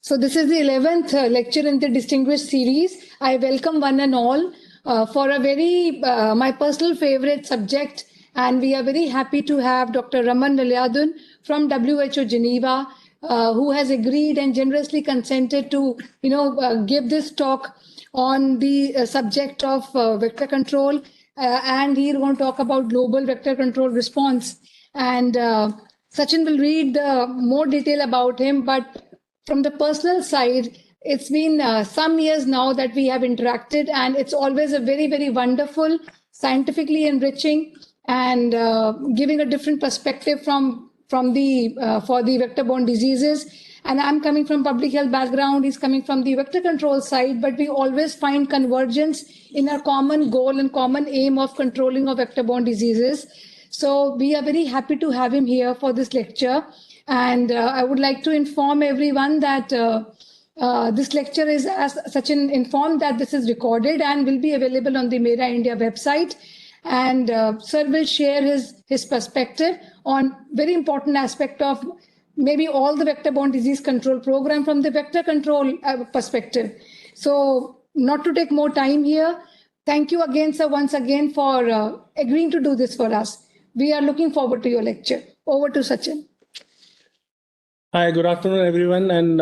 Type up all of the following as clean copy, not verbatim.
So this is the 11th lecture in the distinguished series. I welcome one and all for a very, my personal favorite subject. And we are very happy to have Dr. Raman Velayudhan from WHO Geneva, who has agreed and generously consented to, give this talk on the subject of vector control. And he's going to talk about global vector control response. And Sachin will read more detail about him, but from the personal side, it's been some years now that we have interacted, and it's always a very, very wonderful, scientifically enriching, and giving a different perspective from the for the vector-borne diseases. And I'm coming from public health background. He's coming from the vector control side, but we always find convergence in our common goal and common aim of controlling of vector-borne diseases. So we are very happy to have him here for this lecture. And I would like to inform everyone that this lecture is, as Sachin informed, that this is recorded and will be available on the MERA-India website. And Sir will share his perspective on very important aspect of maybe all the vector-borne disease control program from the vector control perspective. So not to take more time here, thank you again, sir, once again for agreeing to do this for us. We are looking forward to your lecture. Over to Sachin. Hi, good afternoon, everyone. And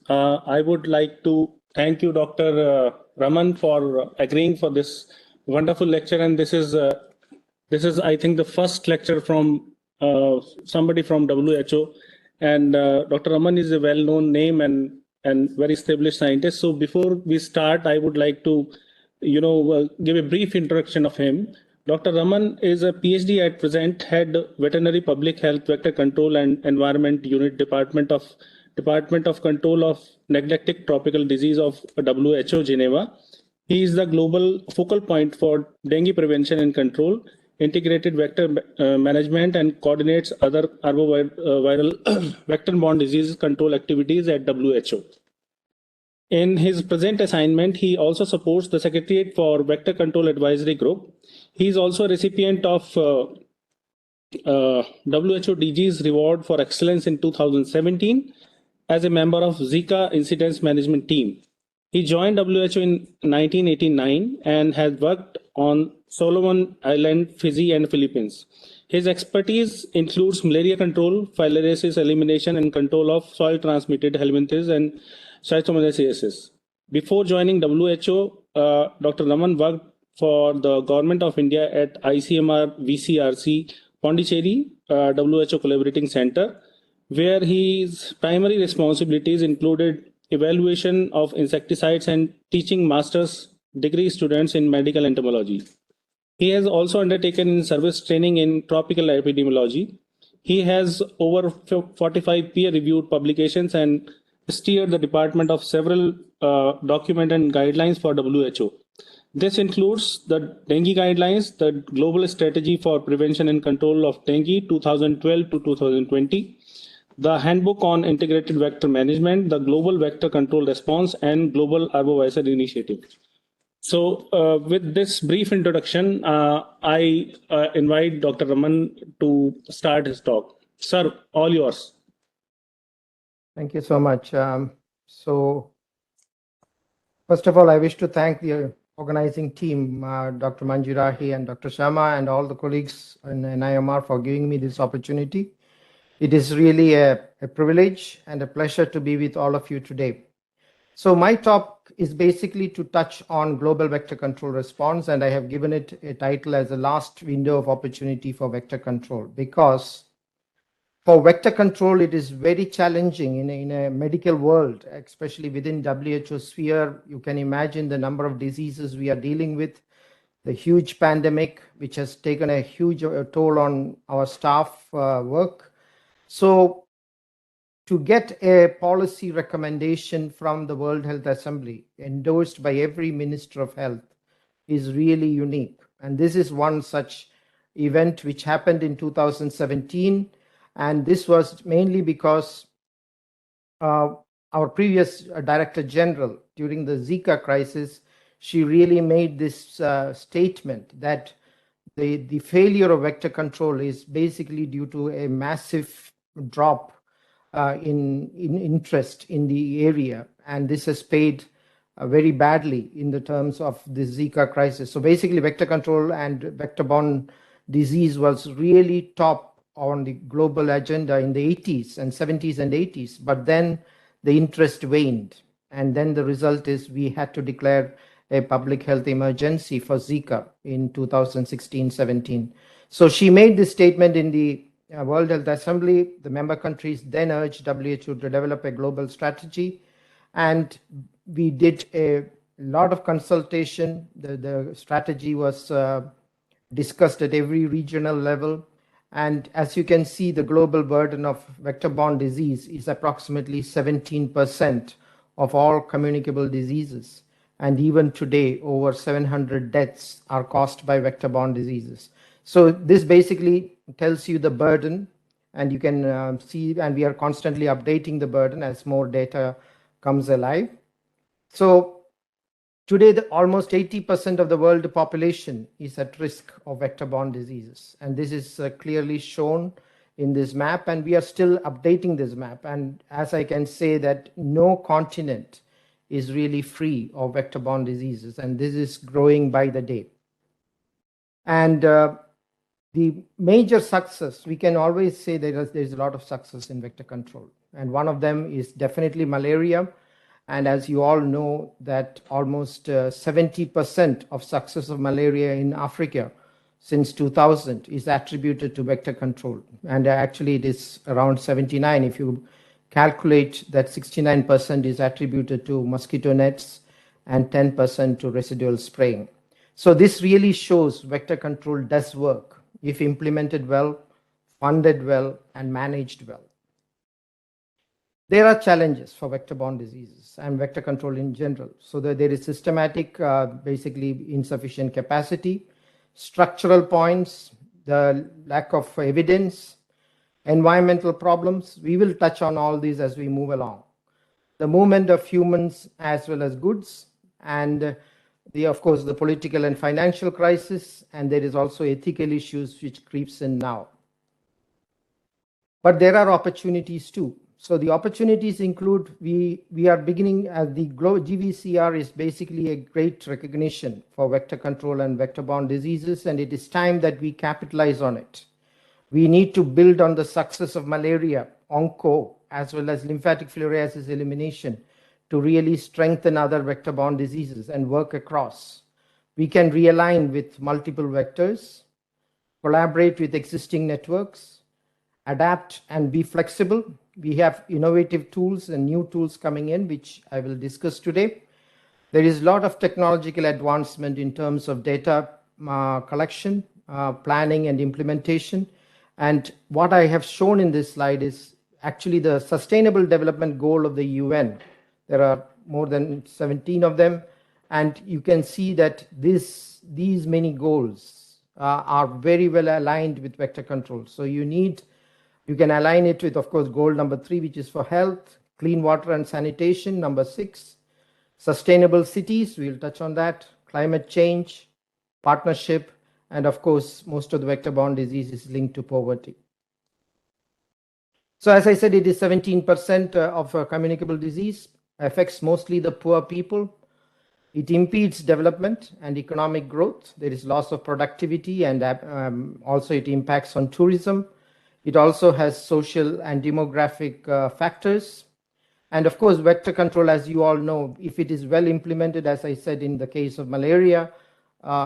I would like to thank you, Dr. Raman, for agreeing for this wonderful lecture. And this is, I think, the first lecture from somebody from WHO. And Dr. Raman is a well-known name and very established scientist. So before we start, I would like to, give a brief introduction of him. Dr. Raman is a PhD at present, head Veterinary Public Health Vector Control and Environment Unit, Department of Control of Neglected Tropical Disease of WHO Geneva. He is the global focal point for dengue prevention and control, integrated vector management, and coordinates other arboviral vector-borne disease control activities at WHO. In his present assignment, he also supports the Secretariat for Vector Control Advisory Group. He is also a recipient of WHO DG's Reward for Excellence in 2017 as a member of Zika Incidence Management Team. He joined WHO in 1989 and has worked on Solomon Island, Fiji, and Philippines. His expertise includes malaria control, filariasis elimination, and control of soil-transmitted helminths and schistosomiasis. Before joining WHO, Dr. Raman worked for the Government of India at ICMR VCRC Pondicherry WHO Collaborating Center, where his primary responsibilities included evaluation of insecticides and teaching master's degree students in medical entomology. He has also undertaken in-service training in tropical epidemiology. He has over 45 peer-reviewed publications and steered the department of several document and guidelines for WHO. This includes the dengue guidelines, the global strategy for prevention and control of dengue 2012 to 2020, the handbook on integrated vector management, the global vector control response, and global arboviral initiative. So with this brief introduction, I invite Dr. Raman to start his talk. Sir, all yours. Thank you so much. So first of all, I wish to thank the organizing team, Dr. Manjurahi and Dr. Sharma, and all the colleagues in NIMR for giving me this opportunity. It is really a privilege and a pleasure to be with all of you today. So my talk is basically to touch on global vector control response, and I have given it a title as the last window of opportunity for vector control, because for vector control, it is very challenging in a medical world, especially within WHO sphere. You can imagine the number of diseases we are dealing with, the huge pandemic, which has taken a huge toll on our staff work. So to get a policy recommendation from the World Health Assembly endorsed by every Minister of Health is really unique. And this is one such event which happened in 2017. And this was mainly because our previous Director General during the Zika crisis, she really made this statement that the failure of vector control is basically due to a massive drop in interest in the area, and this has paid very badly in the terms of the Zika crisis. So basically, vector control and vector-borne disease was really top on the global agenda in the 80s and 70s and 80s, but then the interest waned. And then the result is we had to declare a public health emergency for Zika in 2016-17. So she made this statement in the World Health Assembly. The member countries then urged WHO to develop a global strategy, and we did a lot of consultation. The strategy was discussed at every regional level. And as you can see, the global burden of vector-borne disease is approximately 17% of all communicable diseases. And even today, over 700 deaths are caused by vector-borne diseases. So this basically tells you the burden, and you can see, and we are constantly updating the burden as more data comes alive. So today, almost 80% of the world population is at risk of vector-borne diseases. And this is clearly shown in this map, and we are still updating this map. And as I can say that no continent is really free of vector-borne diseases, and this is growing by the day. And the major success, we can always say there's a lot of success in vector control. And one of them is definitely malaria. And as you all know, that almost 70% of success of malaria in Africa since 2000 is attributed to vector control. And actually it is around 79. If you calculate that 69% is attributed to mosquito nets and 10% to residual spraying. So this really shows vector control does work if implemented well, funded well, and managed well. There are challenges for vector-borne diseases and vector control in general. So there is systematic, basically insufficient capacity, structural points, the lack of evidence, environmental problems. We will touch on all these as we move along. The movement of humans as well as goods, and of course, the political and financial crisis, and there is also ethical issues which creeps in now. But there are opportunities too. So the opportunities include, we are beginning as the GVCR is basically a great recognition for vector control and vector-borne diseases, and it is time that we capitalize on it. We need to build on the success of malaria, onco, as well as lymphatic filariasis elimination to really strengthen other vector-borne diseases and work across. We can realign with multiple vectors, collaborate with existing networks, adapt and be flexible. We have innovative tools and new tools coming in, which I will discuss today. There is a lot of technological advancement in terms of data collection, planning and implementation. And what I have shown in this slide is actually the Sustainable Development Goal of the UN. There are more than 17 of them. And you can see that these many goals are very well aligned with vector control. So you can align it with, of course, goal number 3, which is for health, clean water and sanitation. Number 6, sustainable cities. We'll touch on that. Climate change, partnership, and of course, most of the vector-borne disease is linked to poverty. So as I said, it is 17% of communicable disease, affects mostly the poor people. It impedes development and economic growth. There is loss of productivity, and also it impacts on tourism. It also has social and demographic factors. And of course, vector control, as you all know, if it is well implemented, as I said in the case of malaria,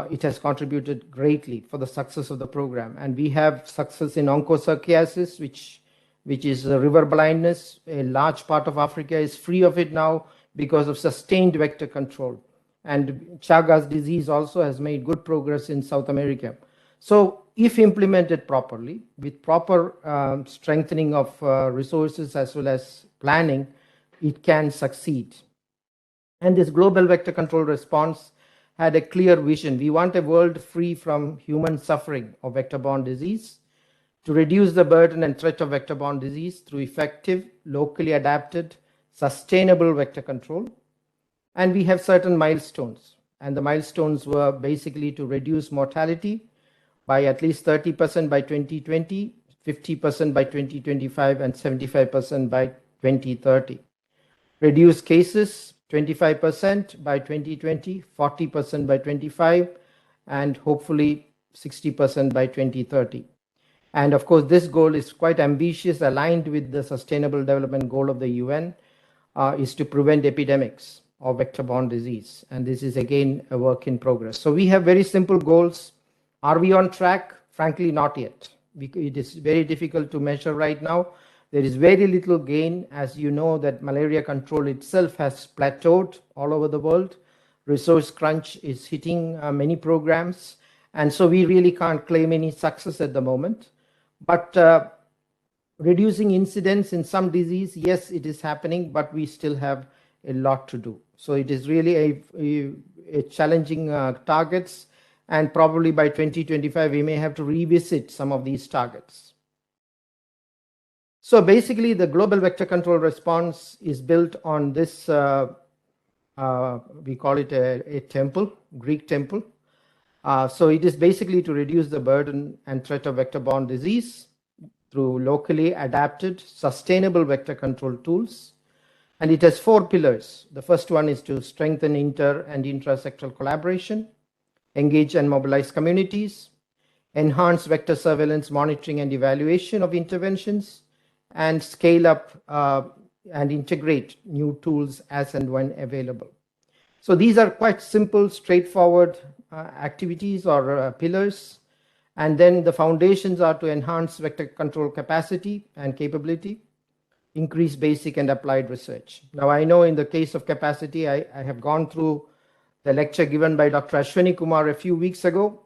it has contributed greatly for the success of the program. And we have success in onchocerciasis, which is river blindness. A large part of Africa is free of it now because of sustained vector control. And Chagas disease also has made good progress in South America. So if implemented properly, with proper strengthening of resources as well as planning, it can succeed. And this global vector control response had a clear vision. We want a world free from human suffering of vector-borne disease, to reduce the burden and threat of vector-borne disease through effective, locally adapted, sustainable vector control. And we have certain milestones. And the milestones were basically to reduce mortality by at least 30% by 2020, 50% by 2025, and 75% by 2030. Reduce cases 25% by 2020, 40% by 25, and hopefully 60% by 2030. And of course, this goal is quite ambitious, aligned with the Sustainable Development Goal of the UN, is to prevent epidemics of vector-borne disease. And this is again a work in progress. So we have very simple goals. Are we on track? Frankly, not yet. It is very difficult to measure right now. There is very little gain. As you know, that malaria control itself has plateaued all over the world. Resource crunch is hitting many programs. And so we really can't claim any success at the moment. But reducing incidence in some disease, yes, it is happening, but we still have a lot to do. So it is really a challenging targets. And probably by 2025, we may have to revisit some of these targets. So basically, the global vector control response is built on this, we call it a temple, Greek temple. So it is basically to reduce the burden and threat of vector-borne disease through locally adapted, sustainable vector control tools. And it has 4 pillars. The first one is to strengthen inter and intra-sectoral collaboration, engage and mobilize communities, enhance vector surveillance, monitoring and evaluation of interventions, and scale up and integrate new tools as and when available. So these are quite simple, straightforward activities or pillars. And then the foundations are to enhance vector control capacity and capability, increase basic and applied research. Now, I know in the case of capacity, I have gone through the lecture given by Dr. Ashwani Kumar a few weeks ago,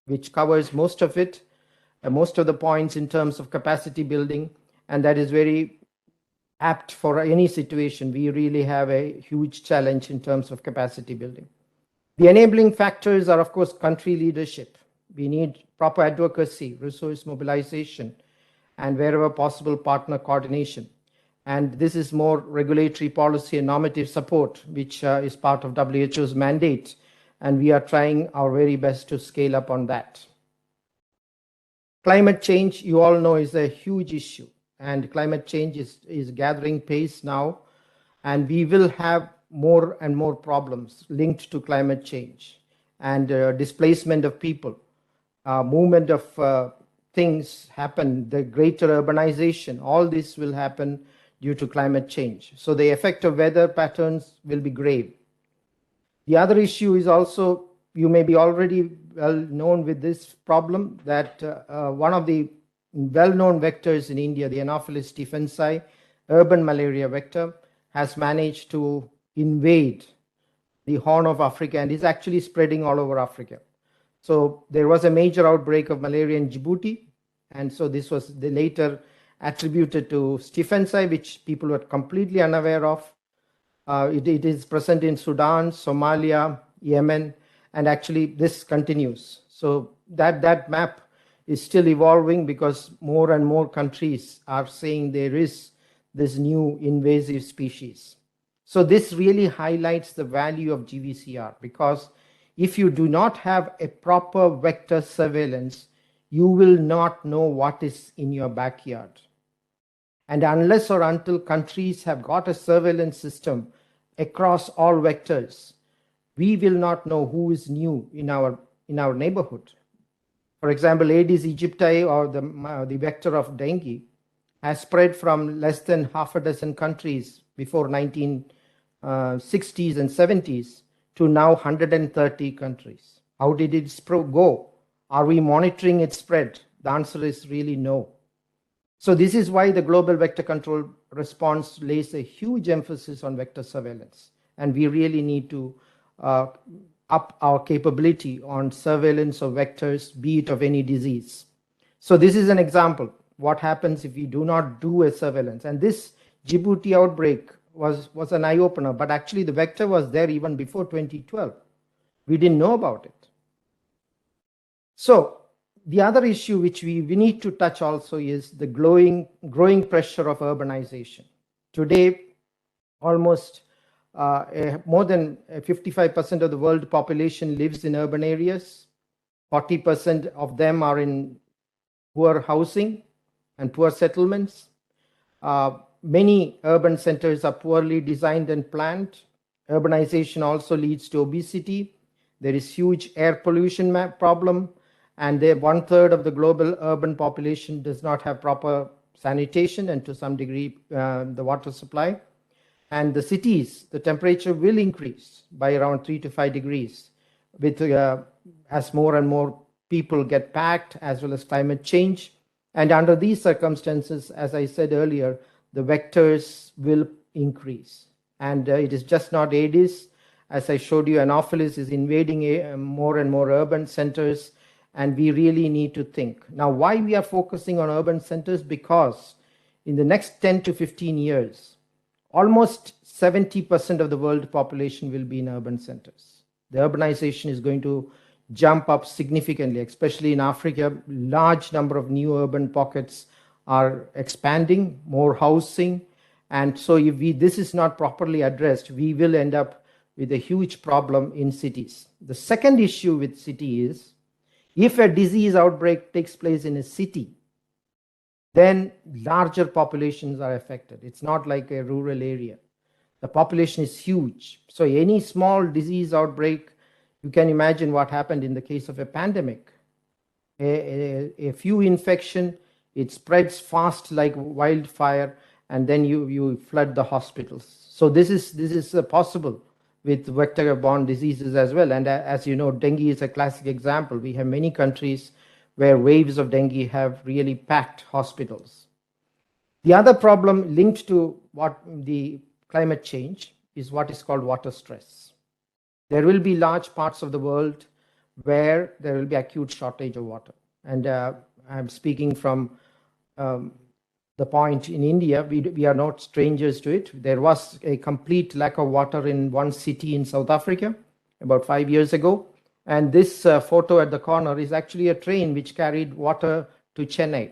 which covers most of it, most of the points in terms of capacity building, and that is very apt for any situation. We really have a huge challenge in terms of capacity building. The enabling factors are, of course, country leadership. We need proper advocacy, resource mobilization, and wherever possible, partner coordination. And this is more regulatory policy and normative support, which is part of WHO's mandate. And we are trying our very best to scale up on that. Climate change, you all know, is a huge issue. And climate change is gathering pace now. And we will have more and more problems linked to climate change and displacement of people, movement of things happen, the greater urbanization, all this will happen due to climate change. So the effect of weather patterns will be grave. The other issue is also, you may be already well known with this problem, that one of the well-known vectors in India, the Anopheles stephensi, urban malaria vector, has managed to invade the Horn of Africa and is actually spreading all over Africa. So there was a major outbreak of malaria in Djibouti, and so this was later attributed to stephensi, which people were completely unaware of. It is present in Sudan, Somalia, Yemen, and actually this continues. So that map is still evolving because more and more countries are saying there is this new invasive species. So this really highlights the value of GVCR, because if you do not have a proper vector surveillance, you will not know what is in your backyard. And unless or until countries have got a surveillance system across all vectors, we will not know who is new in our neighborhood. For example, Aedes aegypti, or the vector of dengue, has spread from less than half a dozen countries before 1960s and 70s to now 130 countries. How did it go? Are we monitoring its spread? The answer is really no. So this is why the global vector control response lays a huge emphasis on vector surveillance. And we really need to up our capability on surveillance of vectors, be it of any disease. So this is an example. What happens if we do not do a surveillance? And this Djibouti outbreak was an eye-opener, but actually the vector was there even before 2012. We didn't know about it. So the other issue which we need to touch also is the growing pressure of urbanization. Today, almost more than 55% of the world population lives in urban areas. 40% of them are in poor housing and poor settlements. Many urban centers are poorly designed and planned. Urbanization also leads to obesity. There is huge air pollution problem, and 1/3 of the global urban population does not have proper sanitation and to some degree the water supply. And the cities, the temperature will increase by around 3 to 5 degrees with as more and more people get packed, as well as climate change. And under these circumstances, as I said earlier, the vectors will increase. And it is just not Aedes. As I showed you, Anopheles is invading more and more urban centers, and we really need to think. Now, why we are focusing on urban centers? Because in the next 10 to 15 years, almost 70% of the world population will be in urban centers. The urbanization is going to jump up significantly, especially in Africa. Large number of new urban pockets are expanding, more housing. And so if this is not properly addressed, we will end up with a huge problem in cities. The second issue with city is, if a disease outbreak takes place in a city, then larger populations are affected. It's not like a rural area. The population is huge. So any small disease outbreak, you can imagine what happened in the case of a pandemic. A few infection, it spreads fast like wildfire, and then you flood the hospitals. So this is possible with vector-borne diseases as well. And as you know, dengue is a classic example. We have many countries where waves of dengue have really packed hospitals. The other problem linked to what the climate change is what is called water stress. There will be large parts of the world where there will be acute shortage of water. And I'm speaking from the point in India, we are not strangers to it. There was a complete lack of water in one city in South Africa about 5 years ago. And this photo at the corner is actually a train which carried water to Chennai.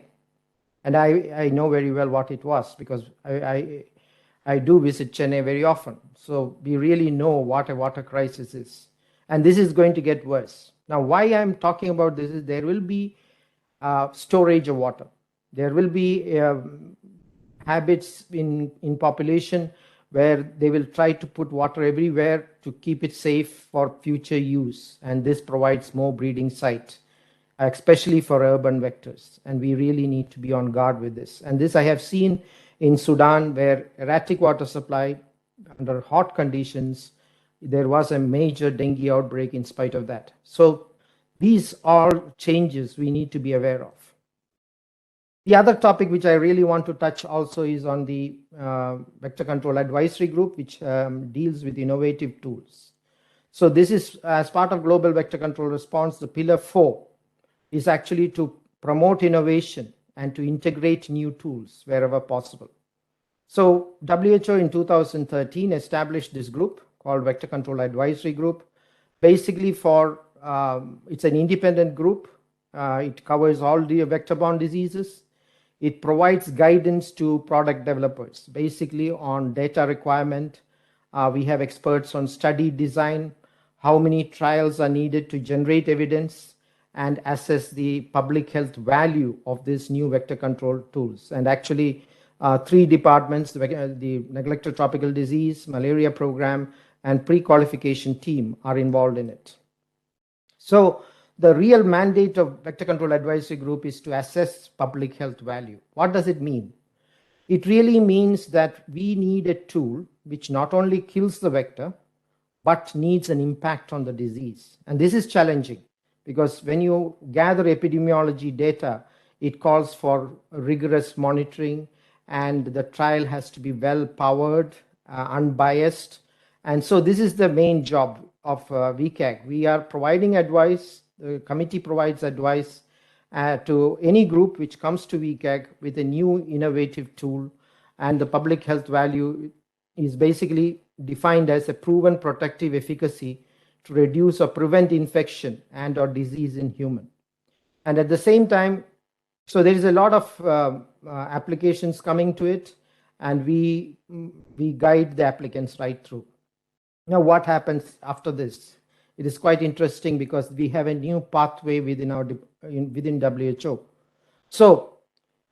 And I know very well what it was, because I do visit Chennai very often. So we really know what a water crisis is. And this is going to get worse. Now, why I'm talking about this is there will be storage of water. There will be habits in population where they will try to put water everywhere to keep it safe for future use. And this provides more breeding site, especially for urban vectors. And we really need to be on guard with this. And this I have seen in Sudan, where erratic water supply under hot conditions, there was a major dengue outbreak in spite of that. So these are changes we need to be aware of. The other topic which I really want to touch also is on the Vector Control Advisory Group, which deals with innovative tools. So this is as part of Global Vector Control Response, the Pillar 4 is actually to promote innovation and to integrate new tools wherever possible. So WHO in 2013 established this group called Vector Control Advisory Group, basically for, it's an independent group. It covers all the vector-borne diseases. It provides guidance to product developers, basically on data requirement. We have experts on study design, how many trials are needed to generate evidence and assess the public health value of these new vector control tools. And actually, 3 departments, the neglected tropical disease, malaria program, and pre-qualification team are involved in it. So the real mandate of Vector Control Advisory Group is to assess public health value. What does it mean? It really means that we need a tool which not only kills the vector, but needs an impact on the disease. And this is challenging, because when you gather epidemiology data, it calls for rigorous monitoring, and the trial has to be well powered, unbiased. And so this is the main job of VCAG. We are providing advice. The committee provides advice to any group which comes to VCAG with a new innovative tool, and the public health value is basically defined as a proven protective efficacy to reduce or prevent infection and or disease in human. And at the same time, so there is a lot of applications coming to it, and we guide the applicants right through. Now, what happens after this? It is quite interesting, because we have a new pathway within WHO. So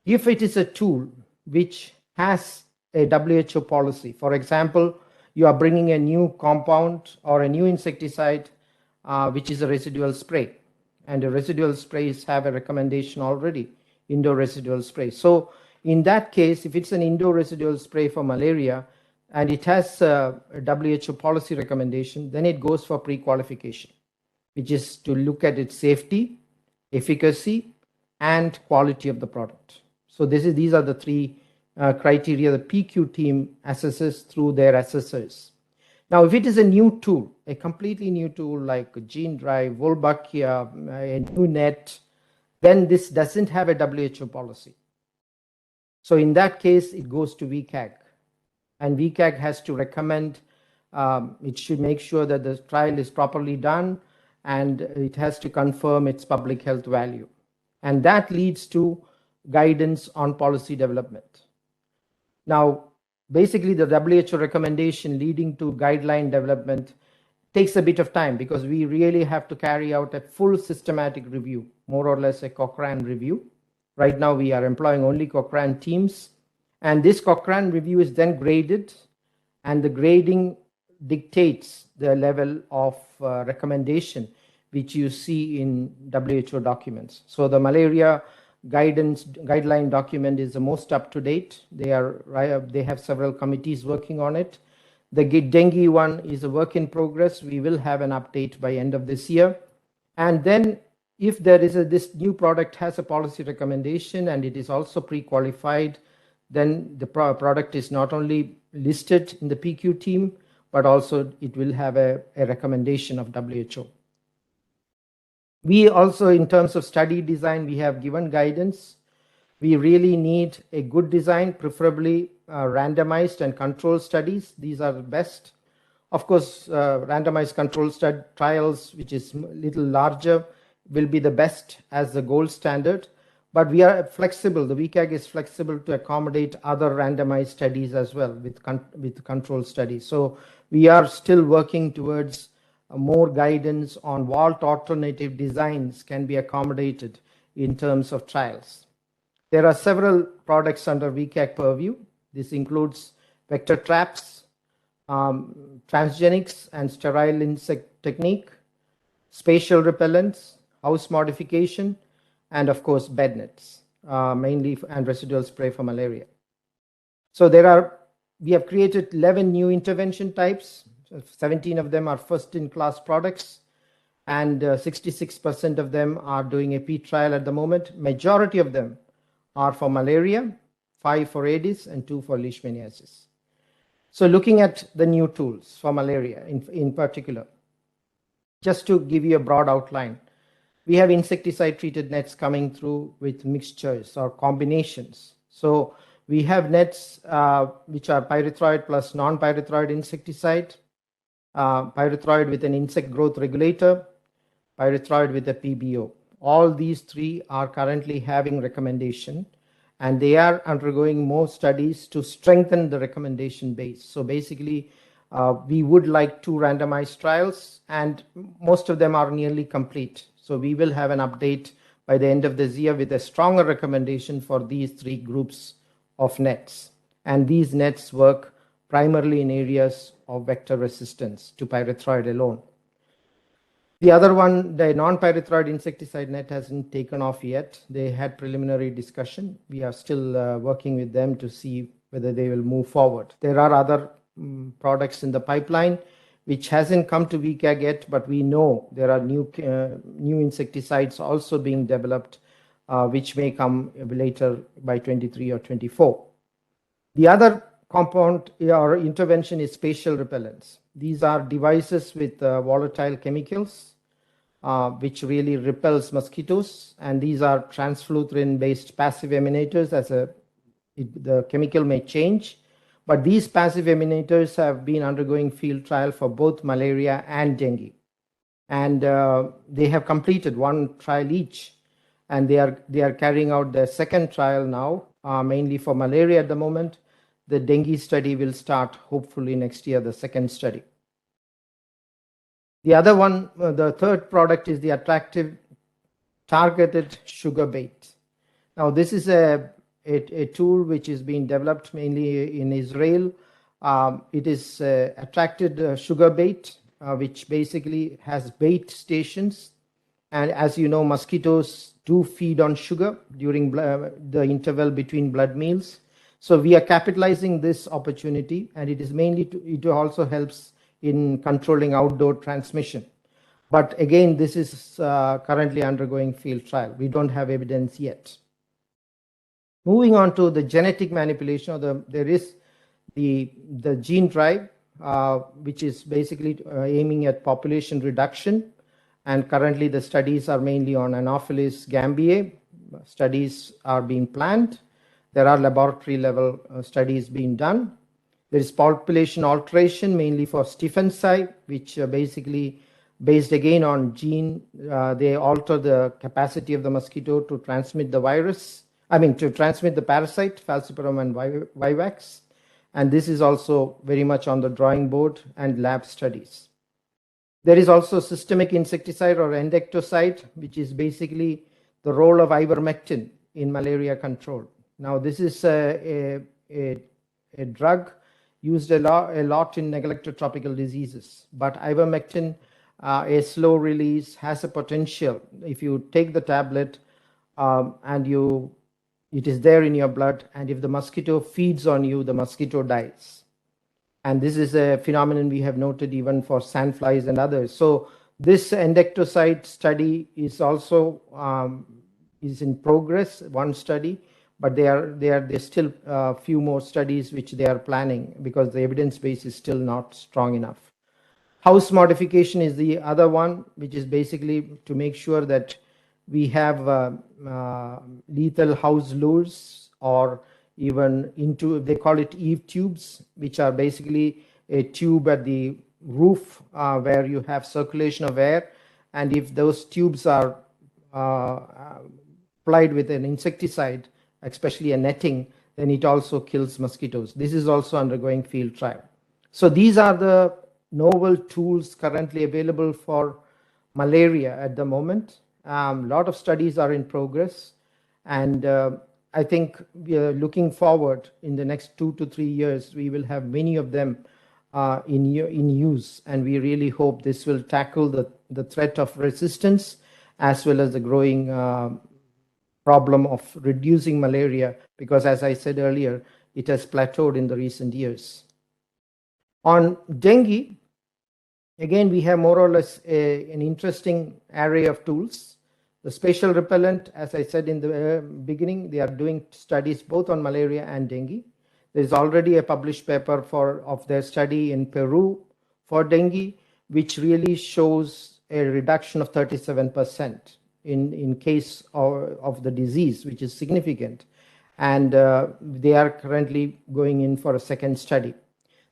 if it is a tool which has a WHO policy, for example, you are bringing a new compound or a new insecticide, which is a residual spray, and the residual sprays have a recommendation already, indoor residual spray. So in that case, if it's an indoor residual spray for malaria and it has a WHO policy recommendation, then it goes for pre-qualification, which is to look at its safety, efficacy, and quality of the product. So these are the three criteria the PQ team assesses through their assessors. Now, if it is a new tool, a completely new tool like Gene Drive, Wolbachia, a new net, then this doesn't have a WHO policy. So in that case, it goes to VCAG, and VCAG has to recommend, it should make sure that the trial is properly done, and it has to confirm its public health value. And that leads to guidance on policy development. Now, basically, the WHO recommendation leading to guideline development takes a bit of time because we really have to carry out a full systematic review, more or less a Cochrane review. Right now, we are employing only Cochrane teams, and this Cochrane review is then graded, and the grading dictates the level of recommendation which you see in WHO documents. So the malaria guideline document is the most up to date. They have several committees working on it. The dengue one is a work in progress. We will have an update by end of this year. And then if there is this new product has a policy recommendation and it is also pre-qualified, then the product is not only listed in the PQ team, but also it will have a recommendation of WHO. We also, in terms of study design, we have given guidance. We really need a good design, preferably randomized and controlled studies. These are the best. Of course, randomized controlled trials, which is a little larger, will be the best as the gold standard. But we are flexible. The VCAG is flexible to accommodate other randomized studies as well with controlled studies. So we are still working towards more guidance on what alternative designs can be accommodated in terms of trials. There are several products under VCAG purview. This includes vector traps, transgenics and sterile insect technique, spatial repellents, house modification, and of course bed nets, mainly, and residual spray for malaria. So we have created 11 new intervention types. 17 of them are first-in-class products, and 66% of them are doing a P trial at the moment. Majority of them are for malaria, 5 for Aedes, and 2 for leishmaniasis. So looking at the new tools for malaria in particular, just to give you a broad outline, we have insecticide-treated nets coming through with mixtures or combinations. So we have nets which are pyrethroid plus non-pyrethroid insecticide, pyrethroid with an insect growth regulator, pyrethroid with a PBO. All these three are currently having recommendation, and they are undergoing more studies to strengthen the recommendation base. So basically, we would like 2 randomized trials, and most of them are nearly complete. So we will have an update by the end of this year with a stronger recommendation for these 3 groups of nets. And these nets work primarily in areas of vector resistance to pyrethroid alone. The other one, the non-pyrethroid insecticide net, hasn't taken off yet. They had preliminary discussion. We are still working with them to see whether they will move forward. There are other products in the pipeline which hasn't come to VCAG yet, but we know there are new insecticides also being developed, which may come later by 23 or 24. The other compound or intervention is spatial repellents. These are devices with volatile chemicals, which really repels mosquitoes, and these are transfluthrin-based passive emanators. The chemical may change, but these passive emanators have been undergoing field trial for both malaria and dengue, and they have completed 1 trial each, and they are carrying out their second trial now, mainly for malaria at the moment. The dengue study will start hopefully next year, the second study. The other one, the third product, is the attractive targeted sugar bait. Now, this is a tool which is being developed mainly in Israel. It is attracted sugar bait, which basically has bait stations. And as you know, mosquitoes do feed on sugar during the interval between blood meals. So we are capitalizing this opportunity, and it is mainly it also helps in controlling outdoor transmission. But again, this is currently undergoing field trial. We don't have evidence yet. Moving on to the genetic manipulation, there is the gene drive, which is basically aiming at population reduction. And currently the studies are mainly on Anopheles gambiae. Studies are being planned. There are laboratory level studies being done. There is population alteration mainly for Stephensii, which basically based again on gene, they alter the capacity of the mosquito to transmit the virus. To transmit the parasite, Falciparum and vivax. And this is also very much on the drawing board and lab studies. There is also systemic insecticide or endectocide, which is basically the role of ivermectin in malaria control. Now, this is a drug used a lot in neglected tropical diseases, but ivermectin, a slow release, has a potential. If you take the tablet and it is there in your blood, and if the mosquito feeds on you, the mosquito dies. And this is a phenomenon we have noted even for sandflies and others. So this endectocide study is also is in progress, one study, but there's still a few more studies which they are planning because the evidence base is still not strong enough. House modification is the other one, which is basically to make sure that we have lethal house lures, or even they call it eave tubes, which are basically a tube at the roof where you have circulation of air. And if those tubes are applied with an insecticide, especially a netting, then it also kills mosquitoes. This is also undergoing field trial. So these are the novel tools currently available for malaria at the moment. A lot of studies are in progress, and I think we are looking forward in the next 2 to 3 years, we will have many of them in use, and we really hope this will tackle the threat of resistance as well as the growing problem of reducing malaria, because as I said earlier, it has plateaued in the recent years. On dengue, again, we have more or less an interesting array of tools. The spatial repellent, as I said in the beginning, they are doing studies both on malaria and dengue. There is already a published paper of their study in Peru for dengue, which really shows a reduction of 37% in case of the disease, which is significant. And they are currently going in for a second study.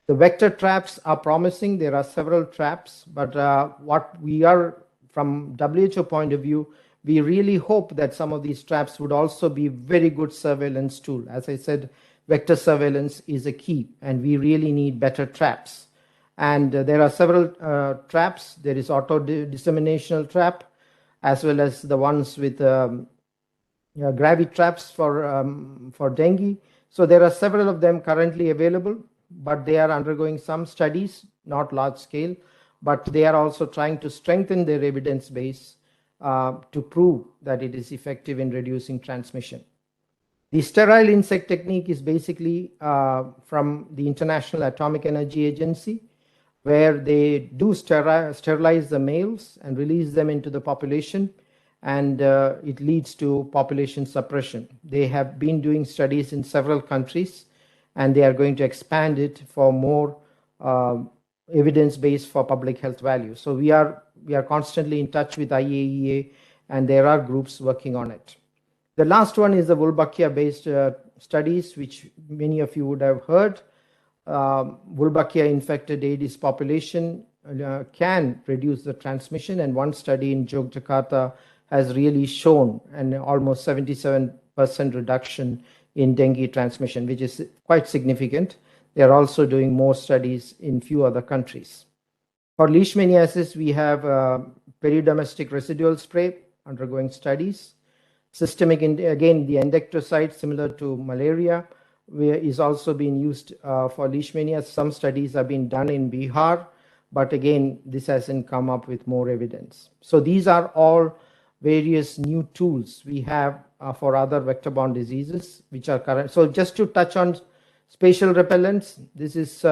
The vector traps are promising. There are several traps, but what we are, from WHO point of view, we really hope that some of these traps would also be very good surveillance tool. As I said, vector surveillance is a key, and we really need better traps. And there are several traps. There is auto-disseminational trap, as well as the ones with gravity traps for dengue. So there are several of them currently available, but they are undergoing some studies, not large scale, but they are also trying to strengthen their evidence base to prove that it is effective in reducing transmission. The sterile insect technique is basically from the International Atomic Energy Agency, where they do sterilize the males and release them into the population, and it leads to population suppression. They have been doing studies in several countries, and they are going to expand it for more evidence base for public health value. So we are constantly in touch with IAEA, and there are groups working on it. The last one is the Wolbachia-based studies, which many of you would have heard. Wolbachia-infected Aedes population can reduce the transmission, and one study in Yogyakarta has really shown an almost 77% reduction in dengue transmission, which is quite significant. They are also doing more studies in few other countries. For leishmaniasis, we have peridomestic residual spray undergoing studies. Systemic, again, the endectocide, similar to malaria, is also being used for leishmania. Some studies have been done in Bihar, but again, this hasn't come up with more evidence. So these are all various new tools we have for other vector-borne diseases, which are current. So just to touch on spatial repellents, this is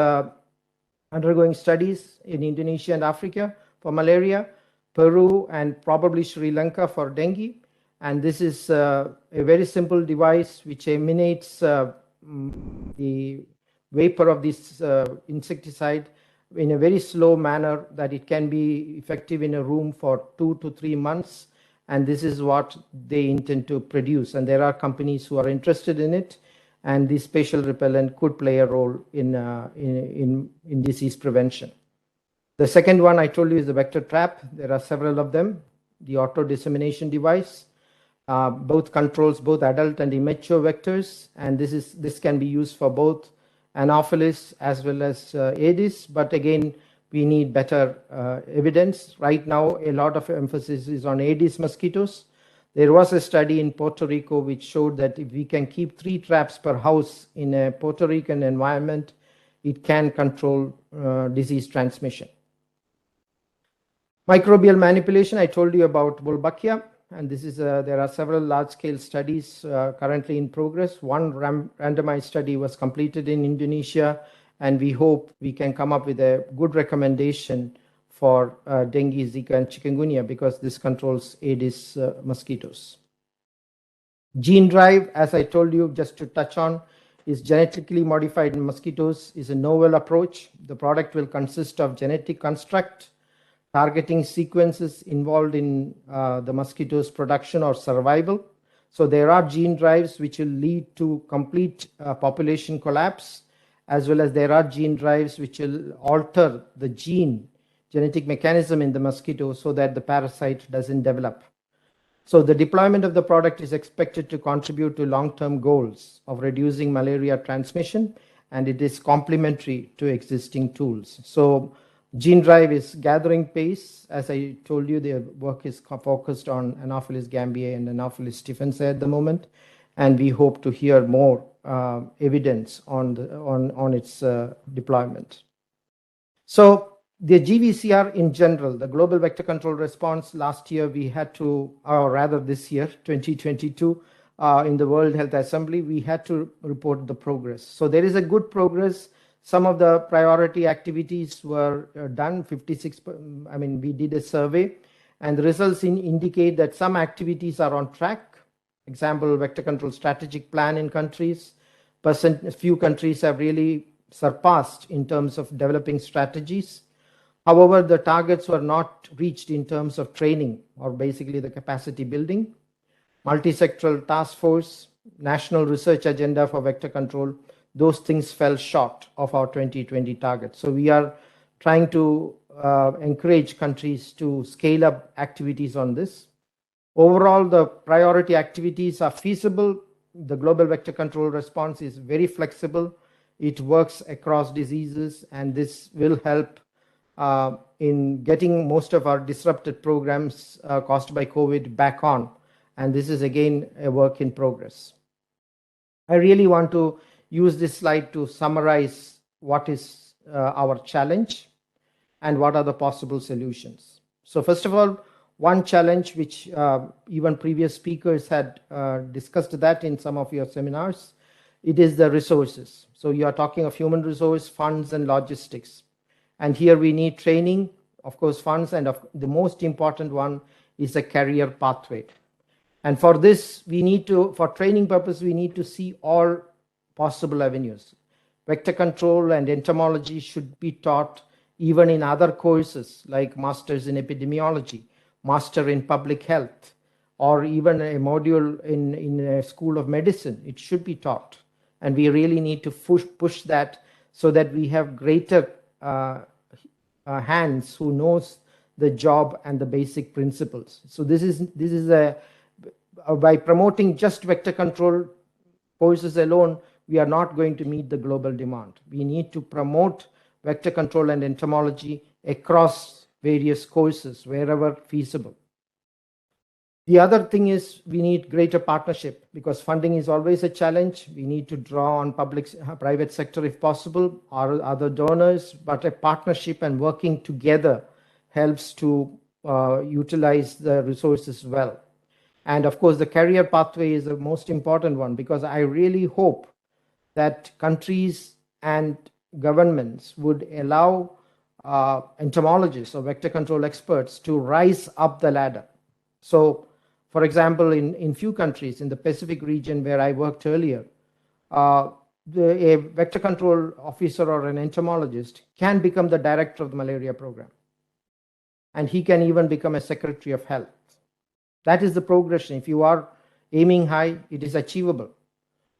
undergoing studies in Indonesia and Africa for malaria, Peru, and probably Sri Lanka for dengue. And this is a very simple device which emanates the vapor of this insecticide in a very slow manner, that it can be effective in a room for 2 to 3 months. And this is what they intend to produce. And there are companies who are interested in it. And this spatial repellent could play a role in disease prevention. The second one I told you is the vector trap. There are several of them. The auto dissemination device both controls both adult and immature vectors, and this can be used for both Anopheles as well as Aedes. But again, we need better evidence. Right now, a lot of emphasis is on Aedes mosquitoes. There was a study in Puerto Rico which showed that if we can keep 3 traps per house in a Puerto Rican environment, it can control disease transmission. Microbial manipulation, I told you about Wolbachia, and this is there are several large-scale studies currently in progress. One randomized study was completed in Indonesia, and we hope we can come up with a good recommendation for dengue, Zika, and chikungunya, because this controls Aedes mosquitoes. Gene drive, as I told you, just to touch on, is genetically modified mosquitoes is a novel approach. The product will consist of genetic construct, targeting sequences involved in the mosquito's production or survival. So there are gene drives which will lead to complete population collapse, as well as there are gene drives which will alter the genetic mechanism in the mosquito so that the parasite doesn't develop. So the deployment of the product is expected to contribute to long-term goals of reducing malaria transmission, and it is complementary to existing tools. So gene drive is gathering pace. As I told you, the work is focused on Anopheles gambiae and Anopheles stephensi at the moment, and we hope to hear more evidence on its deployment. So the GVCR in general, the Global Vector Control Response, last year we had to, or rather this year, 2022, in the World Health Assembly, we had to report the progress. So there is a good progress. Some of the priority activities were done, 56, I mean, we did a survey, and the results indicate that some activities are on track. Example, vector control strategic plan in countries. A few countries have really surpassed in terms of developing strategies. However, the targets were not reached in terms of training, or basically the capacity building. Multi-sectoral task force, national research agenda for vector control, those things fell short of our 2020 target. So we are trying to encourage countries to scale up activities on this. Overall, the priority activities are feasible. The global vector control response is very flexible. It works across diseases, and this will help in getting most of our disrupted programs caused by COVID back on. And this is again a work in progress. I really want to use this slide to summarize what is our challenge and what are the possible solutions. So first of all, one challenge which even previous speakers had discussed that in some of your seminars, it is the resources. So you are talking of human resource, funds, and logistics. And here we need training, of course, funds, and the most important one is a career pathway. And for this, we need to, for training purpose, we need to see all possible avenues. Vector control and entomology should be taught even in other courses like masters in epidemiology, master in public health, or even a module in a school of medicine. It should be taught. And we really need to push that so that we have greater hands who knows the job and the basic principles. So this is a by promoting just vector control courses alone, we are not going to meet the global demand. We need to promote vector control and entomology across various courses wherever feasible. The other thing is we need greater partnership because funding is always a challenge. We need to draw on private sector if possible, or other donors, but a partnership and working together helps to utilize the resources well. And of course, the career pathway is the most important one, because I really hope that countries and governments would allow entomologists or vector control experts to rise up the ladder. So, for example, in few countries in the Pacific region where I worked earlier, a vector control officer or an entomologist can become the director of the malaria program. And he can even become a secretary of health. That is the progression. If you are aiming high, it is achievable.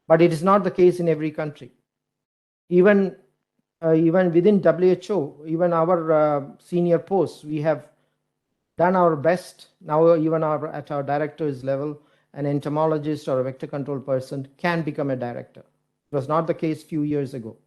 But it is not the case in every country. Even within WHO, even our senior posts, we have done our best. Now, even at our director's level, an entomologist or a vector control person can become a director. It was not the case a few years ago.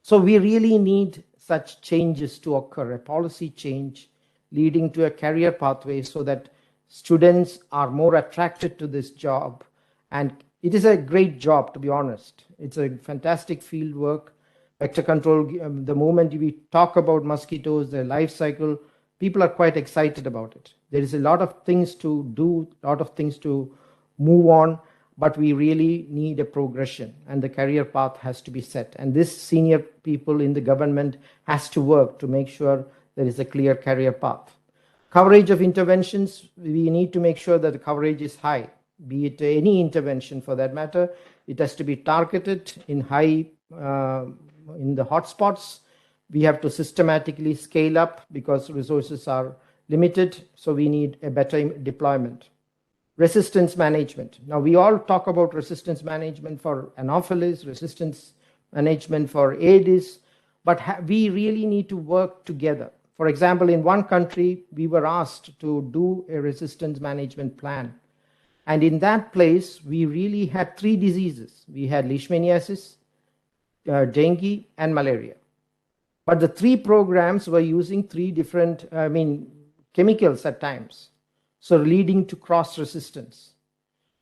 So we really need such changes to occur, a policy change leading to a career pathway so that students are more attracted to this job. And it is a great job, to be honest. It's a fantastic field work. Vector control, the moment we talk about mosquitoes, their life cycle, people are quite excited about it. There is a lot of things to do, a lot of things to move on, but we really need a progression, and the career path has to be set. And this senior people in the government has to work to make sure there is a clear career path. Coverage of interventions, we need to make sure that the coverage is high, be it any intervention for that matter. It has to be targeted in in the hotspots. We have to systematically scale up because resources are limited, so we need a better deployment. Resistance management. Now, we all talk about resistance management for Anopheles, resistance management for Aedes, but we really need to work together. For example, in one country, we were asked to do a resistance management plan. And in that place, we really had 3 diseases. We had leishmaniasis, dengue, and malaria. But the 3 programs were using 3 different, chemicals at times, so leading to cross resistance.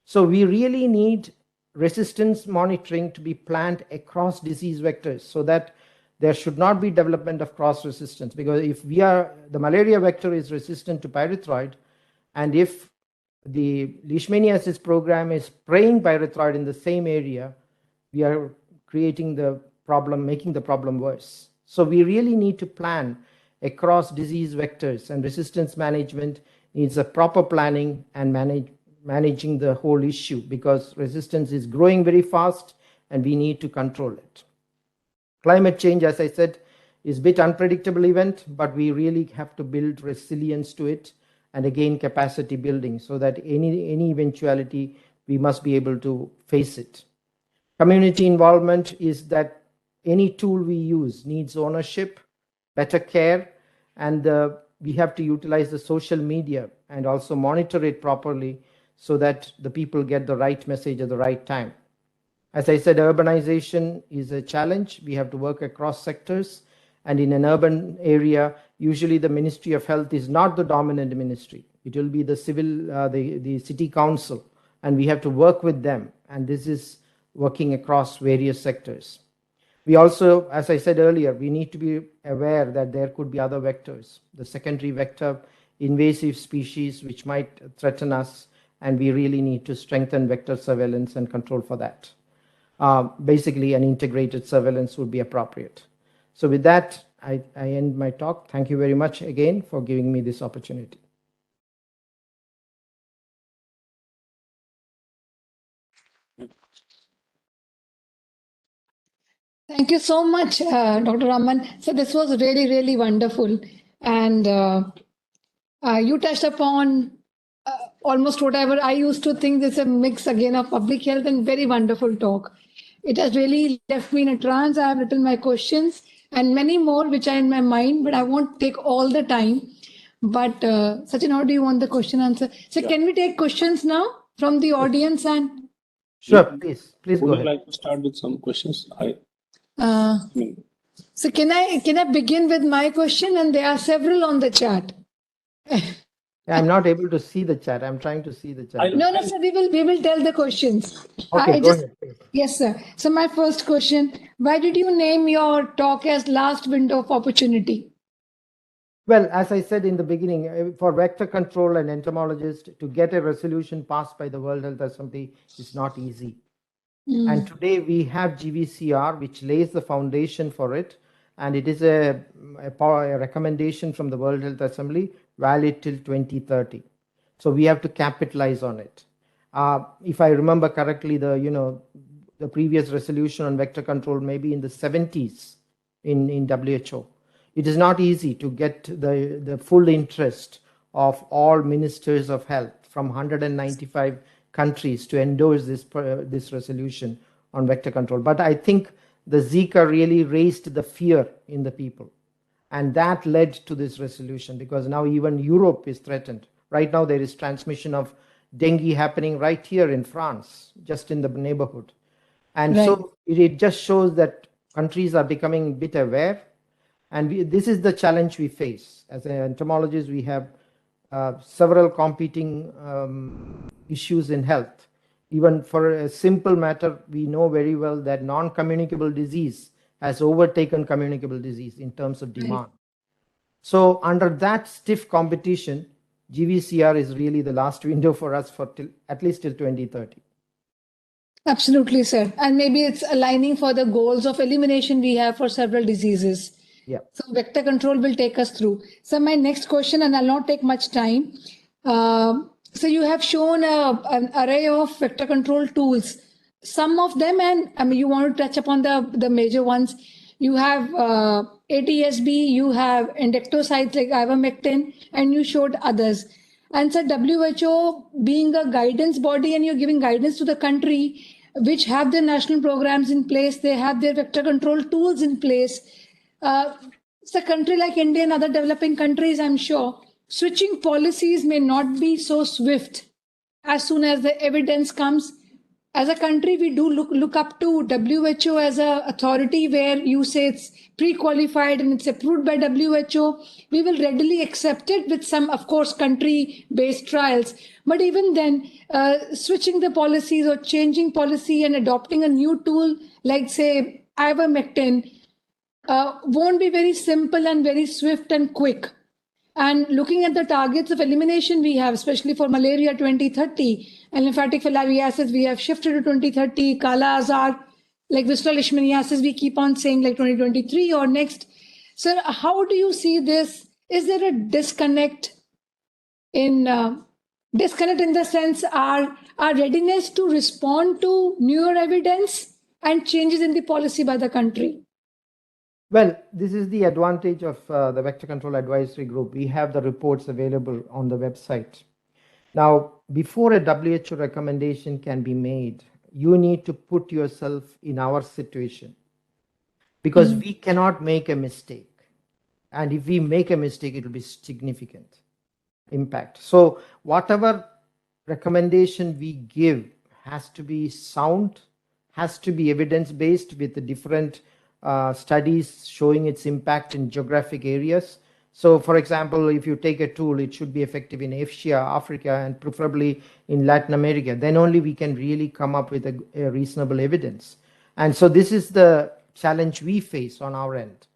So we really need resistance monitoring to be planned across disease vectors so that there should not be development of cross resistance, because if the malaria vector is resistant to pyrethroid, and if the leishmaniasis program is spraying pyrethroid in the same area, we are creating the problem, making the problem worse. So we really need to plan across disease vectors, and resistance management needs a proper planning and managing the whole issue, because resistance is growing very fast and we need to control it. Climate change, as I said, is a bit unpredictable event, but we really have to build resilience to it, and again capacity building, so that any eventuality we must be able to face it. Community involvement is that any tool we use needs ownership, better care, and we have to utilize the social media and also monitor it properly so that the people get the right message at the right time. As I said, urbanization is a challenge. We have to work across sectors, and in an urban area, usually the Ministry of Health is not the dominant ministry. It will be the city council, and we have to work with them, and this is working across various sectors. We also, as I said earlier, we need to be aware that there could be other vectors, the secondary vector, invasive species which might threaten us, and we really need to strengthen vector surveillance and control for that. Basically, an integrated surveillance would be appropriate. So with that, I end my talk. Thank you very much again for giving me this opportunity. Thank you so much, Dr. Raman. So this was really, really wonderful. And you touched upon almost whatever I used to think is a mix again of public health, and very wonderful talk. It has really left me in a trance. I have written my questions and many more which are in my mind, but I won't take all the time. But Sachin, how do you want the question answer? So can we take questions now from the audience? And sure, please go ahead. Would you like to start with some questions? So can I begin with my question? And there are several on the chat. I'm not able to see the chat. I'm trying to see the chat. No, no, sir. We will tell the questions. Okay, I go just ahead, please. Yes, sir. So my first question: why did you name your talk as last window of opportunity? Well, as I said in the beginning, for vector control and entomologists to get a resolution passed by the World Health Assembly is not easy. And today we have GVCR, which lays the foundation for it. And it is a recommendation from the World Health Assembly valid till 2030. So we have to capitalize on it. If I remember correctly, the previous resolution on vector control maybe in the 70s in WHO. It is not easy to get the full interest of all ministers of health from 195 countries to endorse this resolution on vector control. But I think the Zika really raised the fear in the people. And that led to this resolution, because now even Europe is threatened. Right now there is transmission of dengue happening right here in France, just in the neighborhood. And so it just shows that countries are becoming a bit aware. And this is the challenge we face. As an entomologist, we have several competing issues in health. Even for a simple matter, we know very well that non-communicable disease has overtaken communicable disease in terms of demand. So under that stiff competition, GVCR is really the last window for us for at least till 2030. Absolutely, sir. And maybe it's aligning for the goals of elimination we have for several diseases. Yeah. So vector control will take us through. So my next question, and I'll not take much time. So you have shown an array of vector control tools. Some of them, and I mean, you want to touch upon the major ones. You have ATSB, you have insecticides like Ivermectin, and you showed others. And so WHO being a guidance body, and you're giving guidance to the country, which have their national programs in place, they have their vector control tools in place. It's a country like India and other developing countries, I'm sure, switching policies may not be so swift as soon as the evidence comes. As a country, we do look up to WHO as an authority where you say it's pre-qualified and it's approved by WHO. We will readily accept it with some, of course, country-based trials. But even then, switching the policies or changing policy and adopting a new tool like, say, Ivermectin, won't be very simple and very swift and quick. And looking at the targets of elimination we have, especially for malaria 2030, and lymphatic filariasis, we have shifted to 2030, Kala Azar, like visceral leishmaniasis, we keep on saying like 2023 or next. Sir, how do you see this? Is there a disconnect in the sense our readiness to respond to newer evidence and changes in the policy by the country? Well, this is the advantage of the Vector Control Advisory Group. We have the reports available on the website. Now, before a WHO recommendation can be made, you need to put yourself in our situation, because we cannot make a mistake. And if we make a mistake, it will be significant impact. So whatever recommendation we give has to be sound, has to be evidence-based with the different studies showing its impact in geographic areas. So for example, if you take a tool, it should be effective in Asia, Africa, and preferably in Latin America. Then only we can really come up with a reasonable evidence. And so this is the challenge we face on our end.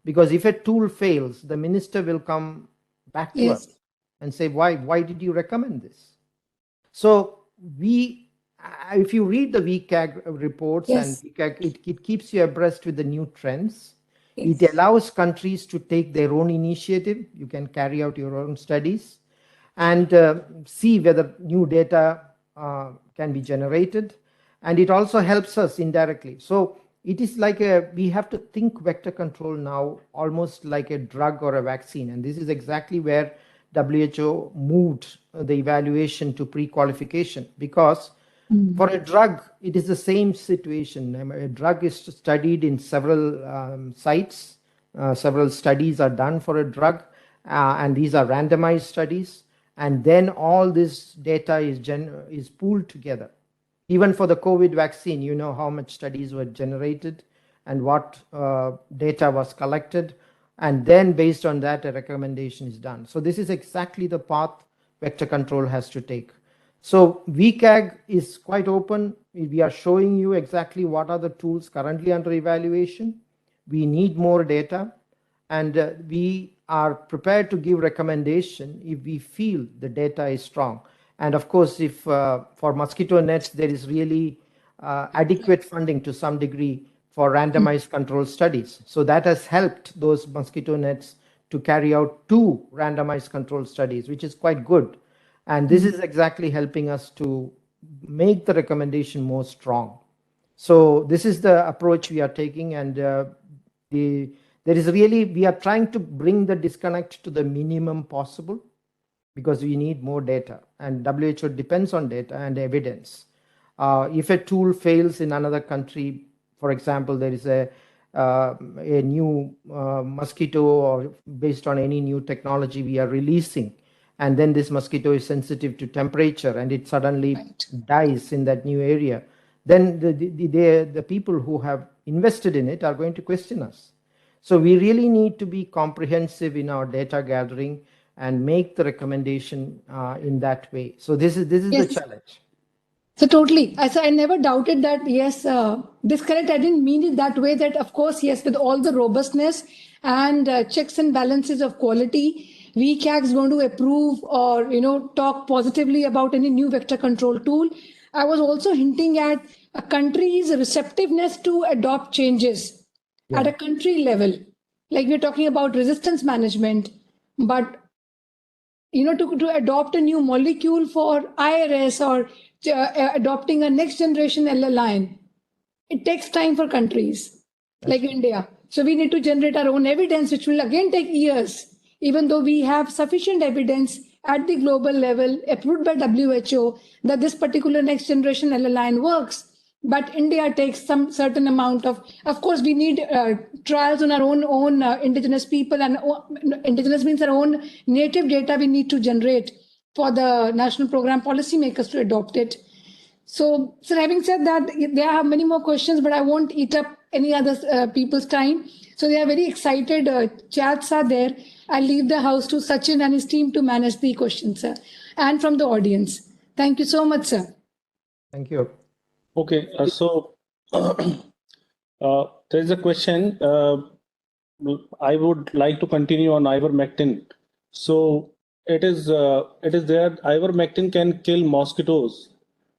Because if a tool fails, the minister will come back to us and say, why did you recommend this? So if you read the VCAG reports, and VCAG, it keeps you abreast with the new trends. It allows countries to take their own initiative. You can carry out your own studies and see whether new data can be generated. And it also helps us indirectly. So it is like we have to think vector control now almost like a drug or a vaccine. And this is exactly where WHO moved the evaluation to pre-qualification, because for a drug, it is the same situation. A drug is studied in several sites. Several studies are done for a drug, and these are randomized studies. And then all this data is pooled together. Even for the COVID vaccine, you know how much studies were generated and what data was collected. And then based on that, a recommendation is done. So this is exactly the path vector control has to take. So VCAG is quite open. We are showing you exactly what are the tools currently under evaluation. We need more data, and we are prepared to give recommendation if we feel the data is strong. And of course, if for mosquito nets, there is really adequate funding to some degree for randomized control studies. So that has helped those mosquito nets to carry out 2 randomized control studies, which is quite good. And this is exactly helping us to make the recommendation more strong. So this is the approach we are taking, and we are trying to bring the disconnect to the minimum possible, because we need more data, and WHO depends on data and evidence. If a tool fails in another country, for example, there is a new mosquito, or based on any new technology we are releasing, and then this mosquito is sensitive to temperature and it suddenly dies in that new area, then the people who have invested in it are going to question us. So we really need to be comprehensive in our data gathering and make the recommendation in that way. So this is Yes. the challenge. So totally. So I never doubted that, yes, disconnect, I didn't mean it that way, that of course, yes, with all the robustness and checks and balances of quality, VCAG is going to approve or, talk positively about any new vector control tool. I was also hinting at a country's receptiveness to adopt changes at a country level. Like we're talking about resistance management, but to adopt a new molecule for IRS or adopting a next generation line, it takes time for countries like India. So we need to generate our own evidence, which will again take years, even though we have sufficient evidence at the global level approved by WHO that this particular next generation line works. But India takes some certain amount of course, we need trials on our own indigenous people, and indigenous means our own native data we need to generate for the national program policymakers to adopt it. So, having said that, there are many more questions, but I won't eat up any other people's time. So they are very excited. Chats are there. I'll leave the house to Sachin and his team to manage the questions, sir, and from the audience. Thank you so much, sir. Thank you. Okay, so there is a question. I would like to continue on ivermectin. So it is there. Ivermectin can kill mosquitoes.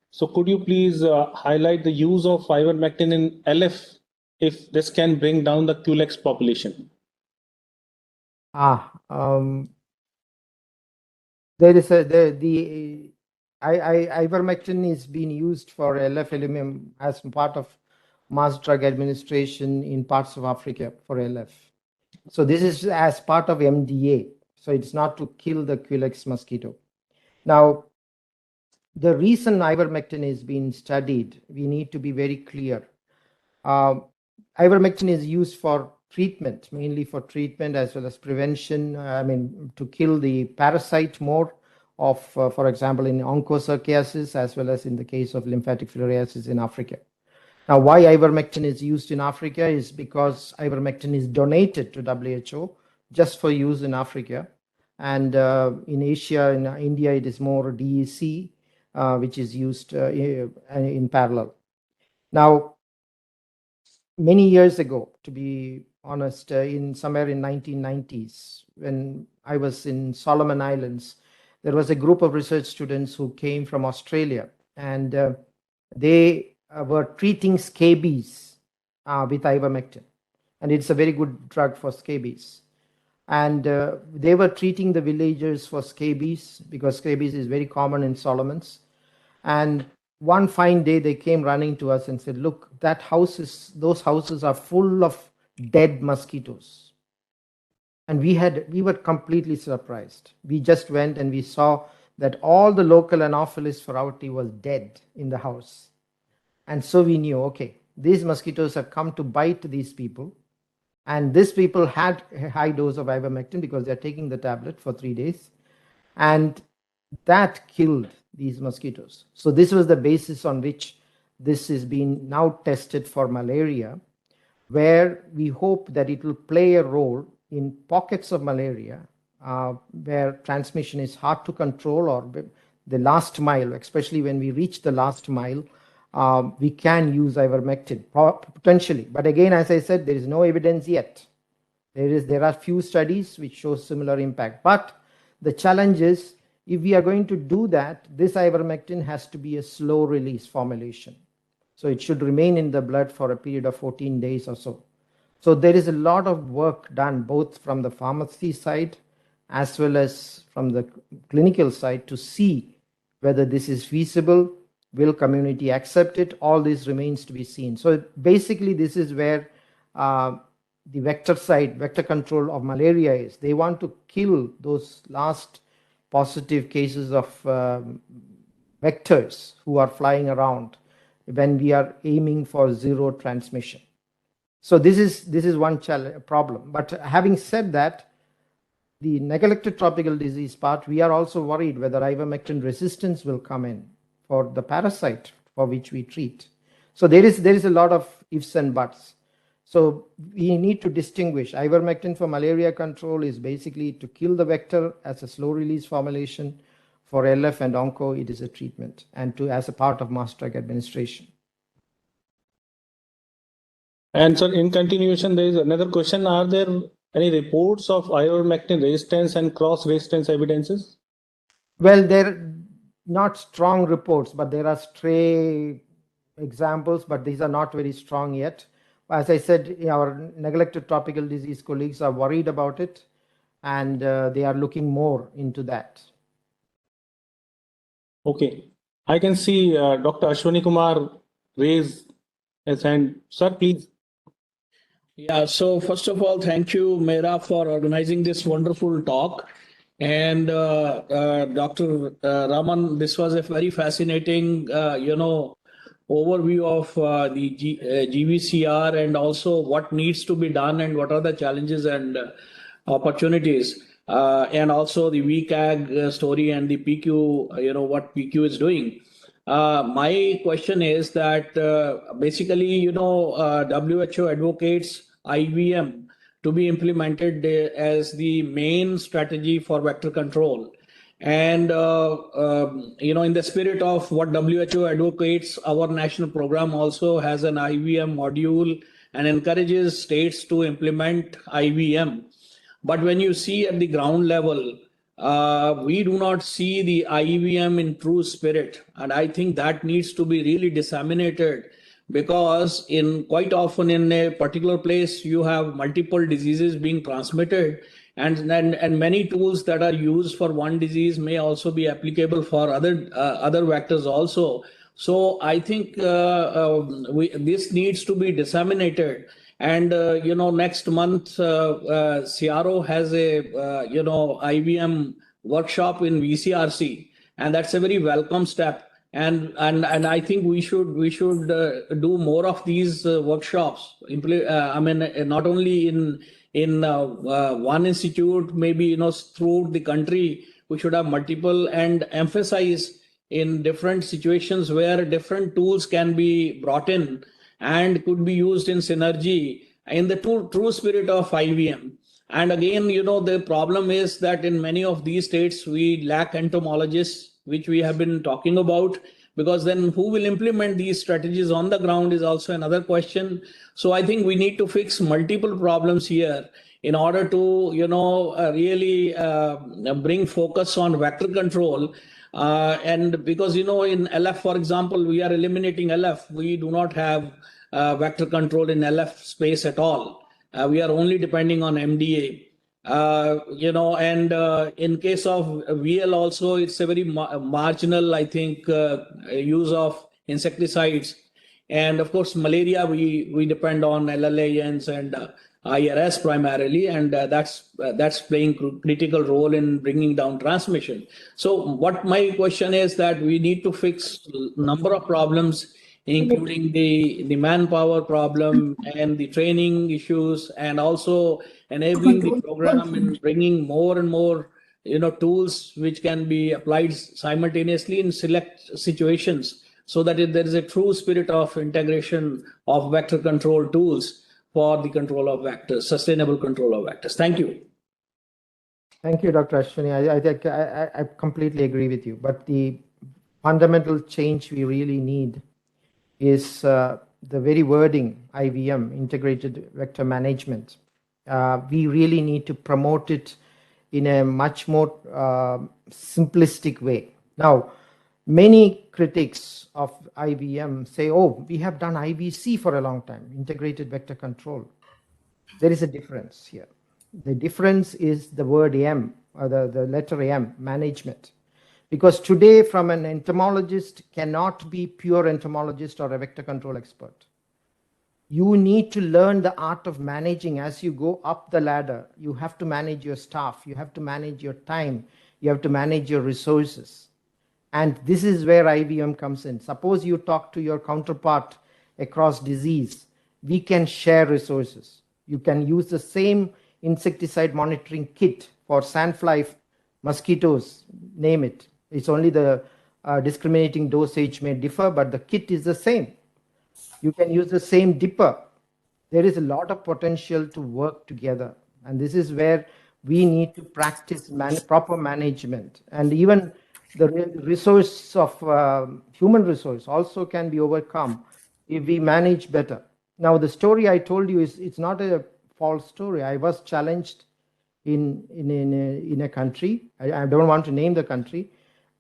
So could you please highlight the use of ivermectin in LF, if this can bring down the Culex population? There is ivermectin is being used for LF as part of mass drug administration in parts of Africa for LF. So this is as part of MDA. So it's not to kill the Culex mosquito. Now, the reason ivermectin is being studied, we need to be very clear. Ivermectin is used for treatment, mainly for treatment as well as prevention. To kill the parasite more of, for example, in onchocerciasis, as well as in the case of lymphatic filariasis in Africa. Now, why ivermectin is used in Africa is because ivermectin is donated to WHO just for use in Africa. And in Asia, in India, it is more DEC, which is used in parallel. Now, many years ago, to be honest, somewhere in 1990s, when I was in Solomon Islands, there was a group of research students who came from Australia, and they were treating scabies with ivermectin, and it's a very good drug for scabies. And they were treating the villagers for scabies, because scabies is very common in Solomons. And one fine day, they came running to us and said, "Look, those houses are full of dead mosquitoes." And we were completely surprised. We just went and we saw that all the local Anopheles forauti was dead in the house. And so we knew, okay, these mosquitoes have come to bite these people. And these people had a high dose of ivermectin because they're taking the tablet for 3 days. And that killed these mosquitoes. So this was the basis on which this is being now tested for malaria, where we hope that it will play a role in pockets of malaria where transmission is hard to control, or the last mile, especially when we reach the last mile, we can use ivermectin potentially. But again, as I said, there is no evidence yet. There are few studies which show similar impact. But the challenge is, if we are going to do that, this ivermectin has to be a slow release formulation. So it should remain in the blood for a period of 14 days or so. So there is a lot of work done both from the pharmacy side as well as from the clinical side to see whether this is feasible, will community accept it, all this remains to be seen. So basically this is where the vector side, vector control of malaria is. They want to kill those last positive cases of vectors who are flying around when we are aiming for zero transmission. So this is one problem. But having said that, the neglected tropical disease part, we are also worried whether ivermectin resistance will come in for the parasite for which we treat. So there is a lot of ifs and buts. So we need to distinguish. Ivermectin for malaria control is basically to kill the vector as a slow release formulation. For LF and onco, it is a treatment and as a part of mass drug administration. And sir, in continuation, there is another question. Are there any reports of ivermectin resistance and cross-resistance evidences? Well, they're not strong reports, but there are stray examples, but these are not very strong yet. As I said, our neglected tropical disease colleagues are worried about it, and they are looking more into that. Okay. I can see Dr. Ashwani Kumar raise his hand. Sir, please. Yeah, so first of all, thank you, MERA, for organizing this wonderful talk. And Dr. Raman, this was a very fascinating, overview of the GVCR and also what needs to be done and what are the challenges and opportunities. And also the VCAG story and the PQ, what PQ is doing. My question is that basically, WHO advocates IVM to be implemented as the main strategy for vector control. And, in the spirit of what WHO advocates, our national program also has an IVM module and encourages states to implement IVM. But when you see at the ground level, we do not see the IVM in true spirit. And I think that needs to be really disseminated, because quite often in a particular place, you have multiple diseases being transmitted, and many tools that are used for one disease may also be applicable for other vectors also. So I think this needs to be disseminated. And, next month, CRO has a, IVM workshop in VCRC, and that's a very welcome step. And I think we should do more of these workshops. Not only in one institute, maybe throughout the country, we should have multiple and emphasize in different situations where different tools can be brought in and could be used in synergy in the true spirit of IVM. And again, the problem is that in many of these states, we lack entomologists, which we have been talking about, because then who will implement these strategies on the ground is also another question. So I think we need to fix multiple problems here in order to, really bring focus on vector control. And because, in LF, for example, we are eliminating LF. We do not have vector control in LF space at all. We are only depending on MDA. And in case of VL also, it's a very marginal, I think, use of insecticides. And of course, malaria, we depend on LLANs and IRS primarily, and that's playing critical role in bringing down transmission. So what my question is that we need to fix number of problems, including the manpower problem and the training issues, and also enabling the program and bringing more and more tools which can be applied simultaneously in select situations, so that there is a true spirit of integration of vector control tools for the control of vectors, sustainable control of vectors. Thank you. Thank you, Dr. Ashwini. I completely agree with you. But the fundamental change we really need is the very wording, IVM, integrated vector management. We really need to promote it in a much more simplistic way. Now, many critics of IVM say, oh, we have done IVC for a long time, integrated vector control. There is a difference here. The difference is the word M, or the letter M, management. Because today, from an entomologist cannot be pure entomologist or a vector control expert. You need to learn the art of managing as you go up the ladder. You have to manage your staff. You have to manage your time. You have to manage your resources. And this is where IVM comes in. Suppose you talk to your counterpart across disease. We can share resources. You can use the same insecticide monitoring kit for sandfly, mosquitoes, name it. It's only the discriminating dosage may differ, but the kit is the same. You can use the same dipper. There is a lot of potential to work together. And this is where we need to practice proper management. And even the resource of human resource also can be overcome if we manage better. Now, the story I told you it's not a false story. I was challenged in a country, I don't want to name the country,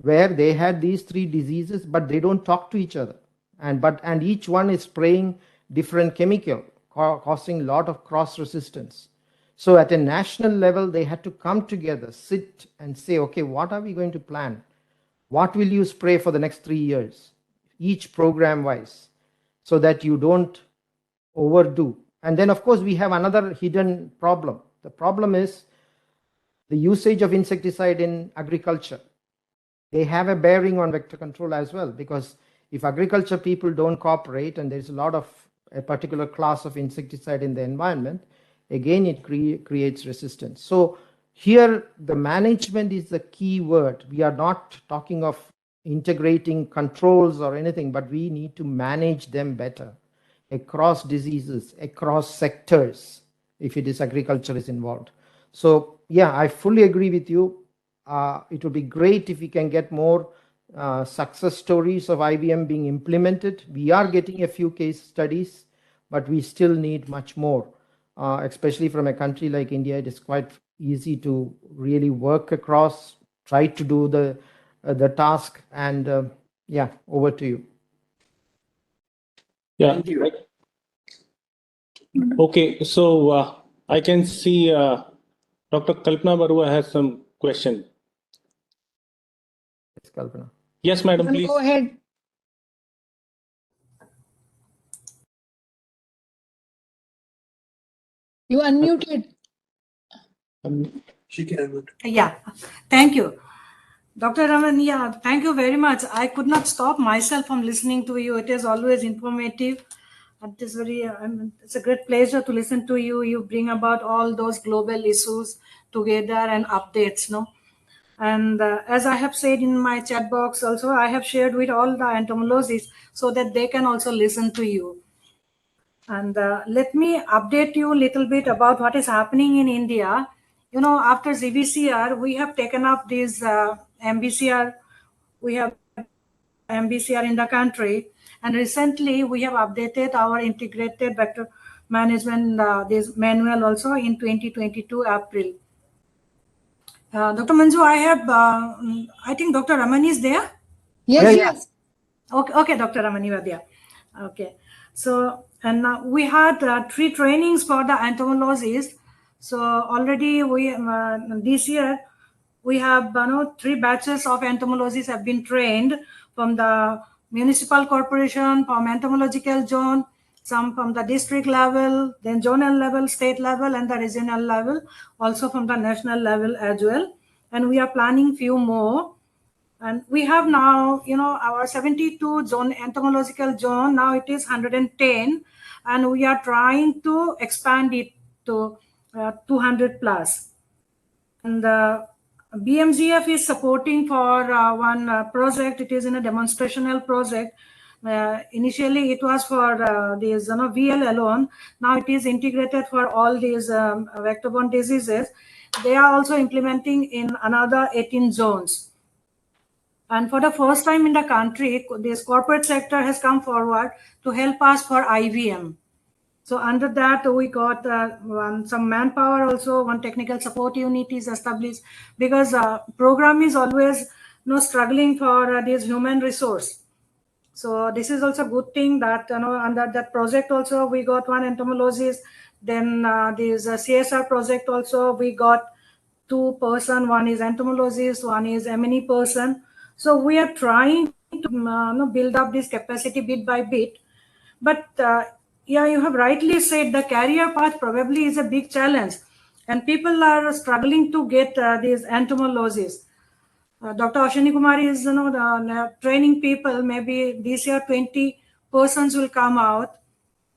where they had these 3 diseases, but they don't talk to each other. And each one is spraying different chemical, causing a lot of cross resistance. So at a national level, they had to come together, sit and say, okay, what are we going to plan? What will you spray for the next 3 years, each program wise, so that you don't overdo. And then, of course, we have another hidden problem. The problem is the usage of insecticide in agriculture. They have a bearing on vector control as well, because if agriculture people don't cooperate and there's a lot of a particular class of insecticide in the environment, again, it creates resistance. So here, the management is the key word. We are not talking of integrating controls or anything, but we need to manage them better across diseases, across sectors, if it is agriculture is involved. So yeah, I fully agree with you. It would be great if we can get more success stories of IVM being implemented. We are getting a few case studies, but we still need much more, especially from a country like India. It is quite easy to really work across, try to do the task, and yeah, over to you. Yeah. Thank you. Okay, so I can see Dr. Kalpana Barua has some question. Yes, Kalpana. Yes, madam, please. Go ahead. You unmuted. She can unmute. Yeah, thank you. Dr. Raman, yeah, thank you very much. I could not stop myself from listening to you. It is always informative. It is very, it's a great pleasure to listen to you. You bring about all those global issues together and updates, no? And as I have said in my chat box also, I have shared with all the entomologists so that they can also listen to you. And let me update you a little bit about what is happening in India. You know, after GBCR, we have taken up this MBCR. We have MBCR in the country. And recently, we have updated our integrated vector management this manual also in 2022 April. Dr. Manju, I have, I think Dr. Raman is there. Yes, Yeah. yes. Okay, Dr. Raman, you are there. Okay. So, and we had 3 trainings for the entomologists. So already we, this year, we have 3 batches of entomologists have been trained from the municipal corporation, from entomological zone, some from the district level, then zonal level, state level, and the regional level, also from the national level as well. And we are planning few more. And we have now, you know, our 72 zone entomological zone. Now it is 110, and we are trying to expand it to 200 plus. And BMGF is supporting for one project. It is in a demonstrational project. Initially, it was for these VL alone. Now it is integrated for all these vector-borne diseases. They are also implementing in another 18 zones. And for the first time in the country, this corporate sector has come forward to help us for IVM. So under that, we got some manpower also. One technical support unit is established, because program is always struggling for this human resource. So this is also a good thing that under that project also we got one entomologist. Then this CSR project also we got 2 person. One is entomologist, one is M&E person. So we are trying to build up this capacity bit by bit. But yeah, you have rightly said the career path probably is a big challenge, and people are struggling to get these entomologists. Dr. Ashwini Kumari is training people. Maybe this year 20 persons will come out.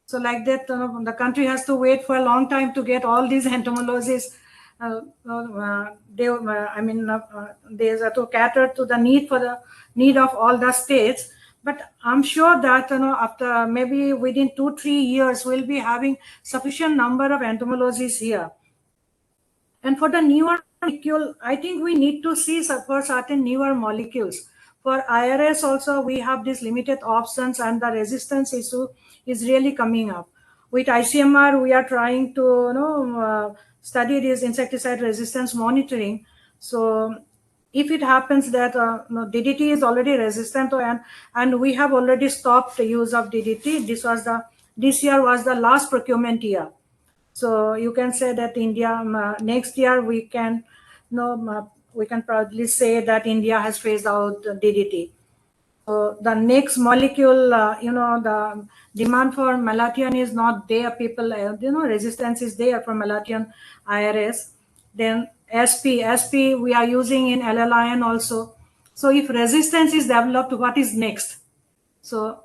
So like that, the country has to wait for a long time to get all these entomologists. They have to cater to the need of all the states. But I'm sure that after maybe within 2-3 years, we'll be having sufficient number of entomologists here. And for the newer molecule, I think we need to see for certain newer molecules. For IRS also, we have these limited options, and the resistance issue is really coming up. With ICMR, we are trying to study this insecticide resistance monitoring. So if it happens that DDT is already resistant and we have already stopped the use of DDT, this year was the last procurement year. So you can say that India next year we can proudly say that India has phased out DDT. So the next molecule, the demand for malathion is not there. People, resistance is there for malathion IRS. Then SP we are using in LLIN also. So if resistance is developed, what is next? So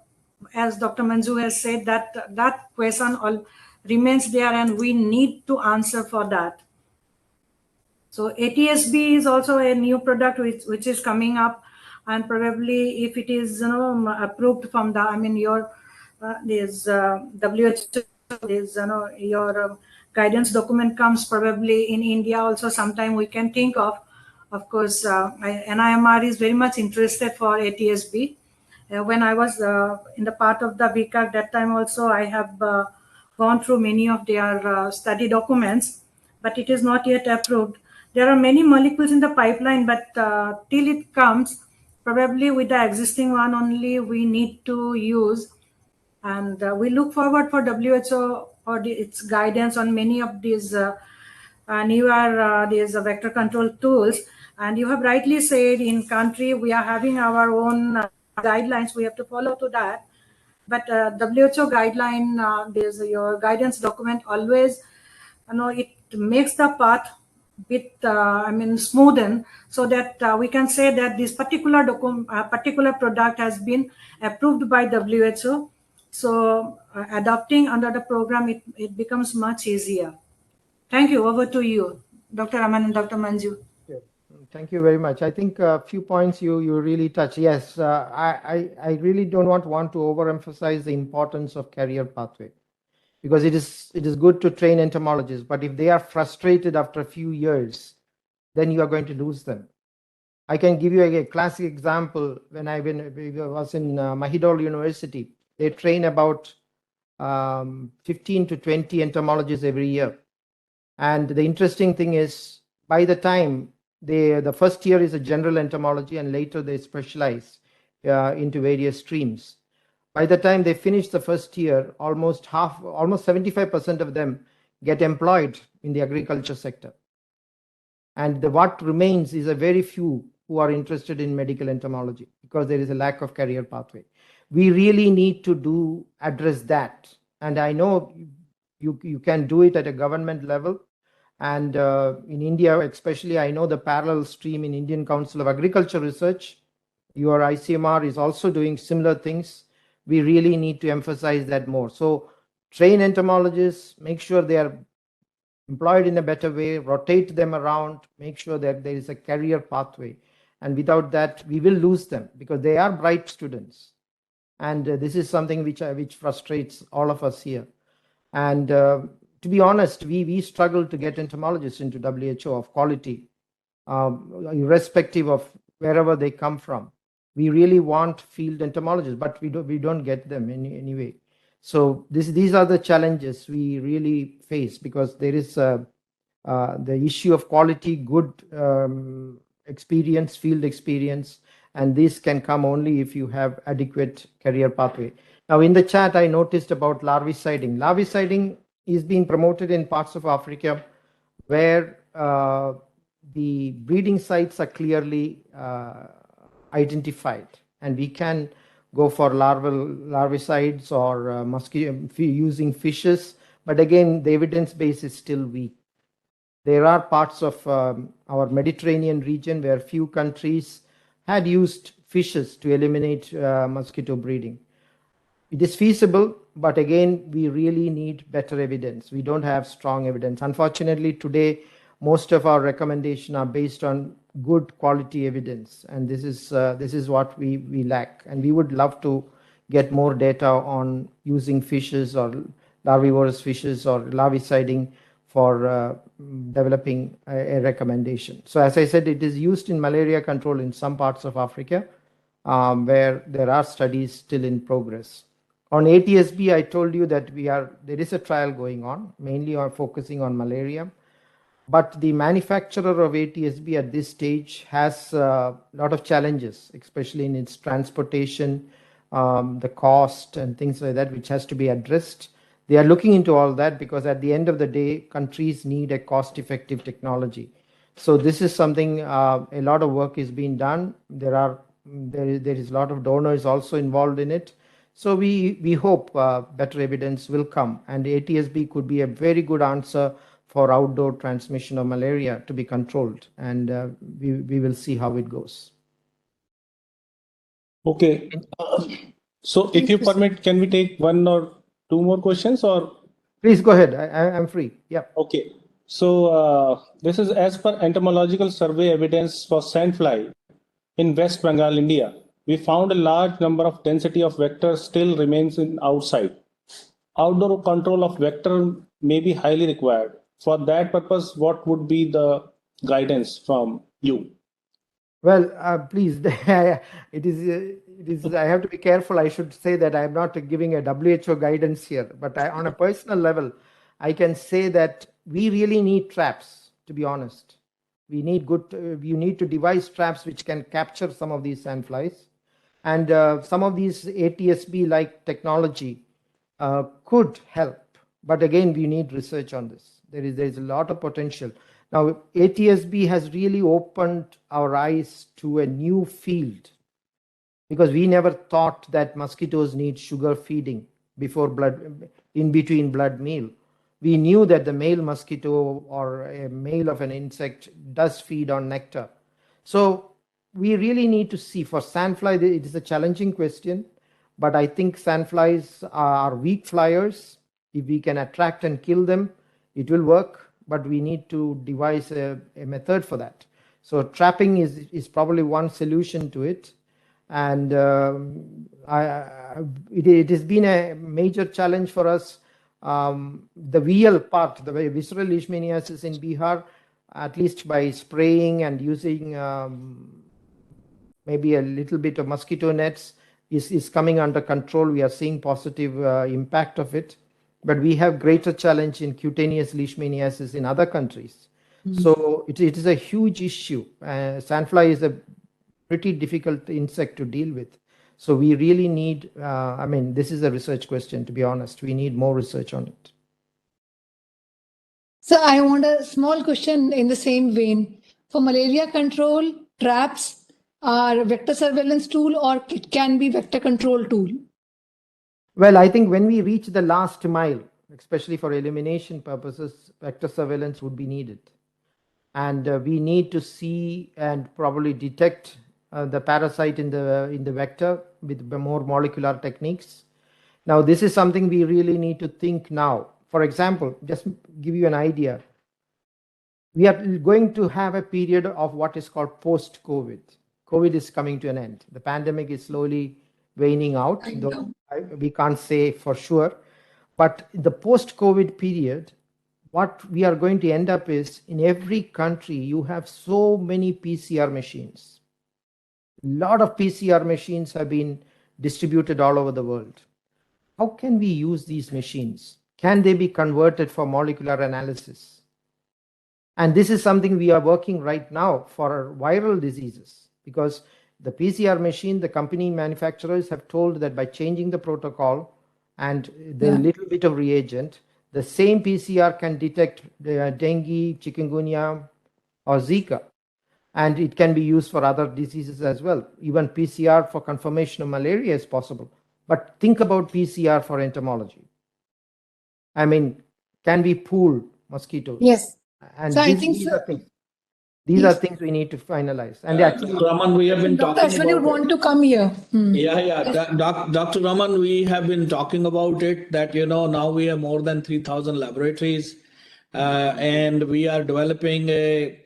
as Dr. Manju has said, that question all remains there, and we need to answer for that. So ATSB is also a new product which is coming up, and probably if it is approved from the this WHO, this your guidance document comes probably in India also sometime we can think of. Of course, NIMR is very much interested for ATSB. When I was in the part of the VCAC, that time also I have gone through many of their study documents, but it is not yet approved. There are many molecules in the pipeline, but till it comes, probably with the existing one only we need to use. And we look forward for WHO or its guidance on many of these newer these vector control tools. And you have rightly said, in country we are having our own guidelines. We have to follow to that. But WHO guideline, there's your guidance document always, it makes the path bit smoothen, so that we can say that this particular particular product has been approved by WHO. So adopting under the program, it becomes much easier. Thank you. Over to you, Dr. Raman and Dr. Manju. Thank you very much. I think a few points you really touch. Yes, I really don't want to overemphasize the importance of career pathway, because it is good to train entomologists, but if they are frustrated after a few years, then you are going to lose them. I can give you a classic example. When I was in Mahidol University, they train about 15 to 20 entomologists every year. And the interesting thing is, by the time the first year is a general entomology, and later they specialize into various streams. By the time they finish the first year, almost 75% of them get employed in the agriculture sector. And what remains is a very few who are interested in medical entomology, because there is a lack of career pathway. We really need to address that. And I know you can do it at a government level. And in India, especially, I know the parallel stream in Indian Council of Agriculture Research, your ICMR is also doing similar things. We really need to emphasize that more. So train entomologists, make sure they are employed in a better way, rotate them around, make sure that there is a career pathway. And without that, we will lose them, because they are bright students. And this is something which frustrates all of us here. And to be honest, we struggle to get entomologists into WHO of quality, irrespective of wherever they come from. We really want field entomologists, but we don't get them anyway. So these are the challenges we really face, because there is the issue of quality, good experience, field experience, and this can come only if you have adequate career pathway. Now, in the chat, I noticed about larviciding. Larviciding is being promoted in parts of Africa where the breeding sites are clearly identified, and we can go for larvicides or mosquito using fishes. But again, the evidence base is still weak. There are parts of our Mediterranean region where few countries had used fishes to eliminate mosquito breeding. It is feasible, but again, we really need better evidence. We don't have strong evidence. Unfortunately, today, most of our recommendations are based on good quality evidence, and this is what we lack. And we would love to get more data on using fishes or larvivorous fishes or larviciding for developing a recommendation. So as I said, it is used in malaria control in some parts of Africa where there are studies still in progress. On ATSB, I told you that there is a trial going on, mainly focusing on malaria. But the manufacturer of ATSB at this stage has a lot of challenges, especially in its transportation, the cost and things like that, which has to be addressed. They are looking into all that because at the end of the day, countries need a cost-effective technology. So this is something, a lot of work is being done. There is a lot of donors also involved in it. So we hope better evidence will come, and ATSB could be a very good answer for outdoor transmission of malaria to be controlled, and we will see how it goes. Okay. So if you permit, can we take one or two more questions, or? Please go ahead. I'm free. Yeah. Okay. So this is as per entomological survey evidence for sandfly in West Bengal, India. We found a large number of density of vectors still remains in outside. Outdoor control of vector may be highly required. For that purpose, what would be the guidance from you? Well, please, it is. I have to be careful. I should say that I'm not giving a WHO guidance here, but on a personal level, I can say that we really need traps. To be honest, we need you need to devise traps which can capture some of these sandflies, and some of these ATSB-like technology could help. But again, we need research on this. There is a lot of potential. Now, ATSB has really opened our eyes to a new field, because we never thought that mosquitoes need sugar feeding in between blood meal. We knew that the male mosquito or a male of an insect does feed on nectar. So we really need to see. For sandfly, it is a challenging question, but I think sandflies are weak flyers. If we can attract and kill them, it will work. But we need to devise a method for that. So trapping is probably one solution to it. And it has been a major challenge for us. The VL part, the visceral leishmaniasis in Bihar, at least by spraying and using maybe a little bit of mosquito nets, is coming under control. We are seeing positive impact of it. But we have greater challenge in cutaneous leishmaniasis in other countries. Mm-hmm. So it is a huge issue. Sandfly is a pretty difficult insect to deal with. So we really need, this is a research question, to be honest. We need more research on it. So I want a small question in the same vein. For malaria control, traps are vector surveillance tool, or it can be vector control tool? Well, I think when we reach the last mile, especially for elimination purposes, vector surveillance would be needed. And we need to see and probably detect the parasite in the vector with more molecular techniques. Now, this is something we really need to think now. For example, just give you an idea. We are going to have a period of what is called post-COVID. COVID is coming to an end. The pandemic is slowly waning out, I though know. we can't say for sure. But the post-COVID period, what we are going to end up is, in every country, you have so many PCR machines. A lot of PCR machines have been distributed all over the world. How can we use these machines? Can they be converted for molecular analysis? And this is something we are working right now for viral diseases, because the PCR machine, the company manufacturers have told that by changing the protocol and the little bit of reagent, the same PCR can detect dengue, chikungunya, or Zika. And it can be used for other diseases as well. Even PCR for confirmation of malaria is possible. But think about PCR for entomology. I mean, can we pool mosquitoes? Yes. And So I think, these sir, are things. These are things we need to finalize. And actually, Raman, we have been Dr. talking Ashwini would about want to come here. Dr. Raman, we have been talking about it that, now we have more than 3,000 laboratories, and we are developing a,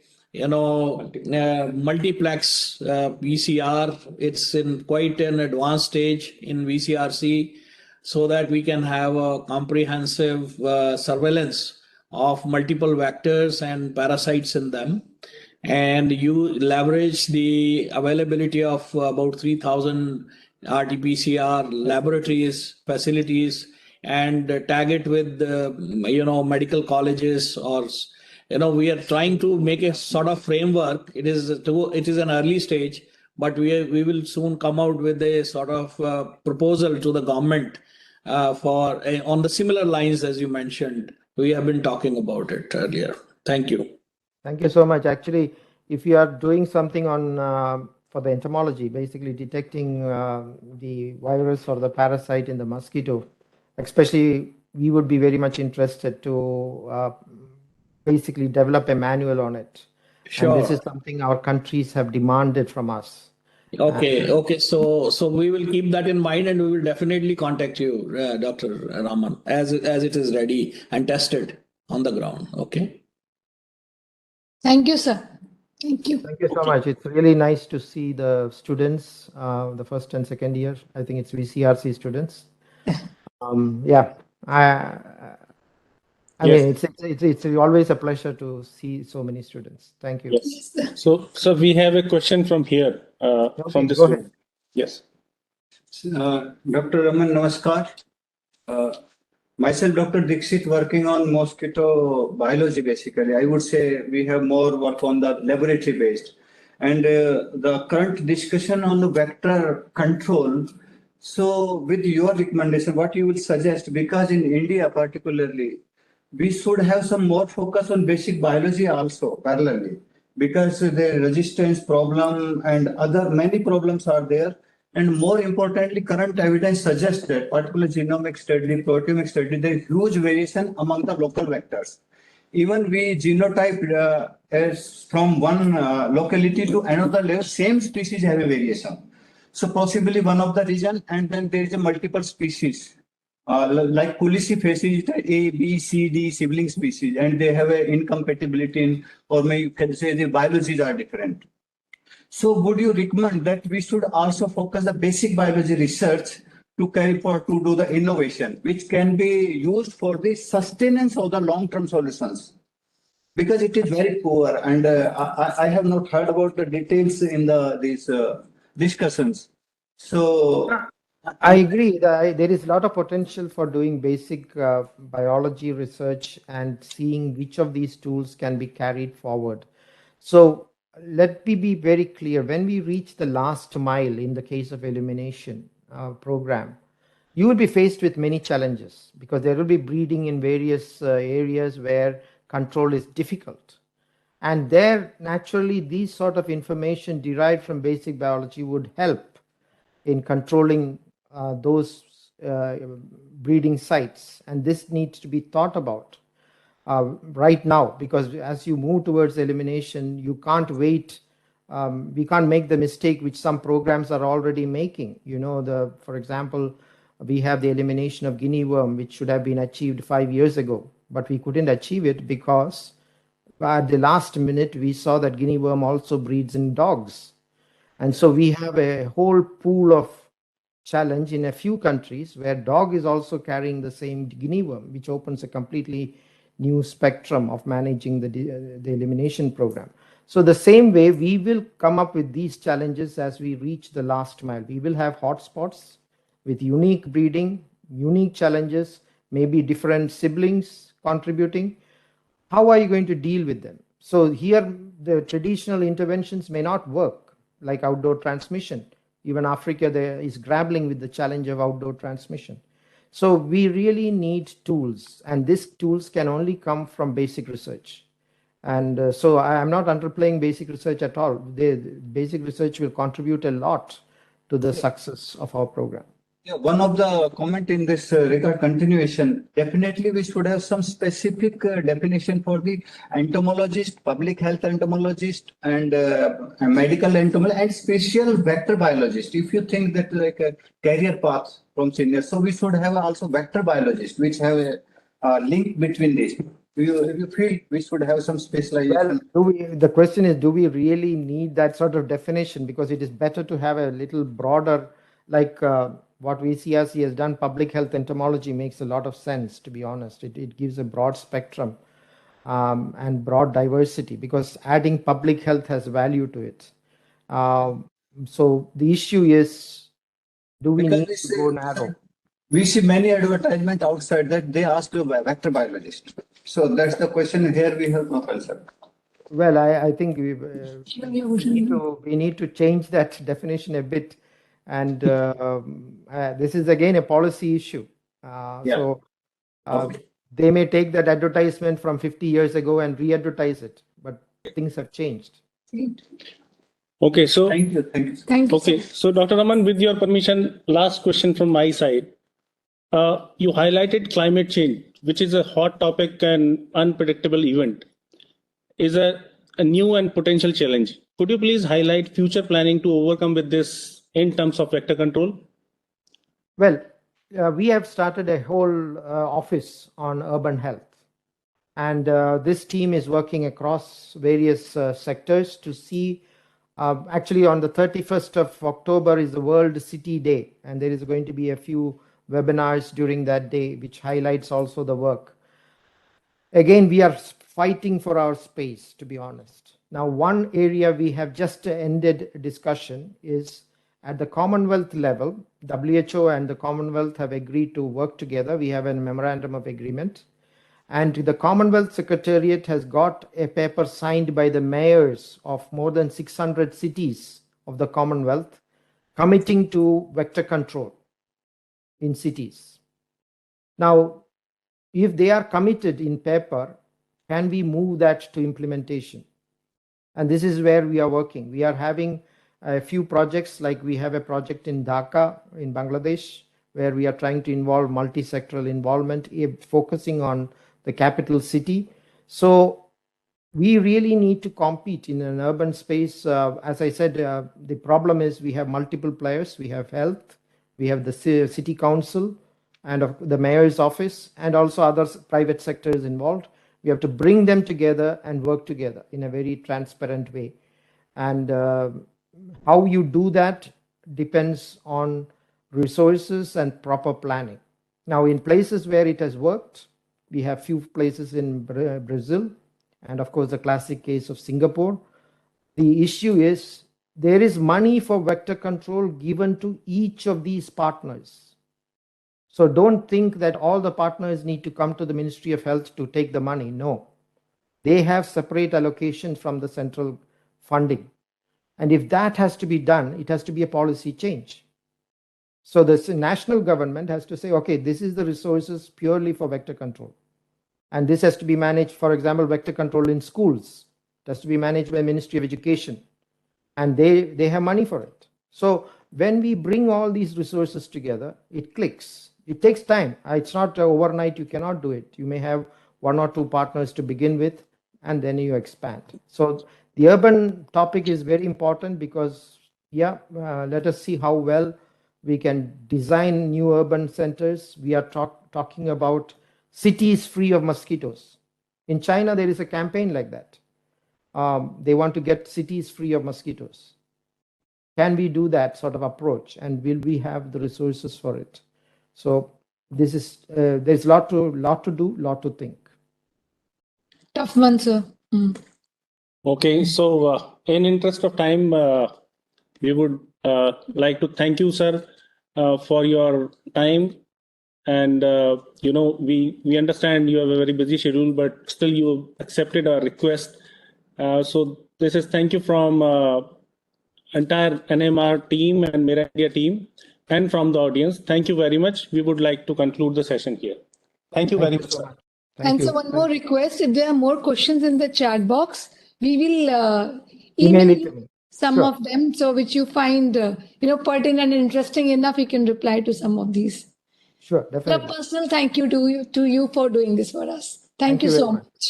multiplex PCR. It's in quite an advanced stage in VCRC, so that we can have a comprehensive surveillance of multiple vectors and parasites in them. And you leverage the availability of about 3,000 RT-PCR laboratories, facilities, and tag it with medical colleges, or we are trying to make a sort of framework. It is an early stage, but we will soon come out with a sort of proposal to the government on the similar lines as you mentioned. We have been talking about it earlier. Thank you. Thank you so much. Actually, if you are doing something on for the entomology, basically detecting the virus or the parasite in the mosquito, especially, we would be very much interested to basically develop a manual on it. Sure. And this is something our countries have demanded from us. Okay. So we will keep that in mind, and we will definitely contact you, Dr. Raman, as it is ready and tested on the ground. Okay. Thank you, sir. Thank you. Thank you so much. It's really nice to see the students, the first and second year. I think it's VCRC students. Yeah, I mean, it's always a pleasure to see so many students. Thank you. Yes. So we have a question from here, from the go student. ahead. Yes. Dr. Raman, namaskar. Myself, Dr. Dixit, working on mosquito biology, basically. I would say we have more work on the laboratory based. And the current discussion on the vector control. So with your recommendation, what you will suggest, because in India particularly, we should have some more focus on basic biology also parallelly, because the resistance problem and other many problems are there. And more importantly, current evidence suggests that particular genomic study, proteomic study, there is huge variation among the local vectors. Even we genotype as from one locality to another level, same species have a variation. So possibly one of the reason, and then there is a multiple species. Like Kulisi faces A, B, C, D sibling species, and they have an incompatibility in, or maybe you can say the biologies are different. So would you recommend that we should also focus the basic biology research to carry forward to do the innovation, which can be used for the sustenance of the long-term solutions? Because it is very poor, and I have not heard about the details in these discussions. So I agree that there is a lot of potential for doing basic biology research and seeing which of these tools can be carried forward. So let me be very clear. When we reach the last mile in the case of elimination program, you will be faced with many challenges, because there will be breeding in various areas where control is difficult. And there, naturally, these sort of information derived from basic biology would help in controlling those breeding sites. And this needs to be thought about right now, because as you move towards elimination, you can't wait. We can't make the mistake which some programs are already making. For example, we have the elimination of guinea worm, which should have been achieved 5 years ago, but we couldn't achieve it because at the last minute, we saw that guinea worm also breeds in dogs. And so we have a whole pool of challenge in a few countries where dog is also carrying the same guinea worm, which opens a completely new spectrum of managing the elimination program. So the same way, we will come up with these challenges as we reach the last mile. We will have hotspots with unique breeding, unique challenges, maybe different siblings contributing. How are you going to deal with them? So here, the traditional interventions may not work, like outdoor transmission. Even Africa there is grappling with the challenge of outdoor transmission. So we really need tools, and these tools can only come from basic research. And so I am not underplaying basic research at all. The basic research will contribute a lot to the success of our program. Yeah, one of the comment in this regard continuation, definitely we should have some specific definition for the entomologist, public health entomologist, and medical entomologist, and special vector biologist. If you think that like a career path from senior, so we should have also vector biologist, which have a link between these. Do you feel we should have some specialization? Well, the question is, do we really need that sort of definition? Because it is better to have a little broader, like what VCRC has done. Public health entomology makes a lot of sense, to be honest. It gives a broad spectrum and broad diversity, because adding public health has value to it. So the issue is, do we need to go narrow? We see many advertisements outside that they ask a vector biologist. So that's the question here we have no answer. Well, I think we need to change that definition a bit. And this is again a policy issue. So they may take that advertisement from 50 years ago and re-advertise it, but things have changed. Okay, so Thank you. okay, so Dr. Raman, with your permission, last question from my side. You highlighted climate change, which is a hot topic and unpredictable event, is a new and potential challenge. Could you please highlight future planning to overcome with this in terms of vector control? Well, we have started a whole office on urban health. And this team is working across various sectors to see. Actually, on the 31st of October is the World City Day, and there is going to be a few webinars during that day, which highlights also the work. Again, we are fighting for our space, to be honest. Now, one area we have just ended discussion is at the Commonwealth level. WHO and the Commonwealth have agreed to work together. We have a memorandum of agreement. And the Commonwealth Secretariat has got a paper signed by the mayors of more than 600 cities of the Commonwealth committing to vector control in cities. Now, if they are committed in paper, can we move that to implementation? And this is where we are working. We are having a few projects, like we have a project in Dhaka in Bangladesh, where we are trying to involve multi-sectoral involvement, focusing on the capital city. So we really need to compete in an urban space. As I said, the problem is we have multiple players. We have health, we have the city council and the mayor's office, and also other private sectors involved. We have to bring them together and work together in a very transparent way. And how you do that depends on resources and proper planning. Now, in places where it has worked, we have few places in Brazil, and of course the classic case of Singapore. The issue is there is money for vector control given to each of these partners. So don't think that all the partners need to come to the Ministry of Health to take the money. No, they have separate allocations from the central funding. And if that has to be done, it has to be a policy change. So the national government has to say, okay, this is the resources purely for vector control. And this has to be managed, for example, vector control in schools. It has to be managed by Ministry of Education. And they have money for it. So when we bring all these resources together, it clicks. It takes time. It's not overnight, you cannot do it. You may have one or two partners to begin with, and then you expand. So the urban topic is very important because, let us see how well we can design new urban centers. We are talking about cities free of mosquitoes. In China, there is a campaign like that. They want to get cities free of mosquitoes. can we do that sort of approach, and will we have the resources for it? So this is there's a lot to do, lot to think. Tough one, sir. Okay, so in interest of time, we would like to thank you, sir, for your time. And we understand you have a very busy schedule, but still you accepted our request. So this is thank you from entire NMR team and MERA-India team, and from the audience. Thank you very much. We would like to conclude the session here. Thank you very much, sir. And so one more request, if there are more questions in the chat box, we will Email email it to you me. some Sure. of them, so which you find pertinent and interesting enough, you can reply to some of these. Sure, A definitely. personal thank you to you for doing this for us. Thank you very so much. much.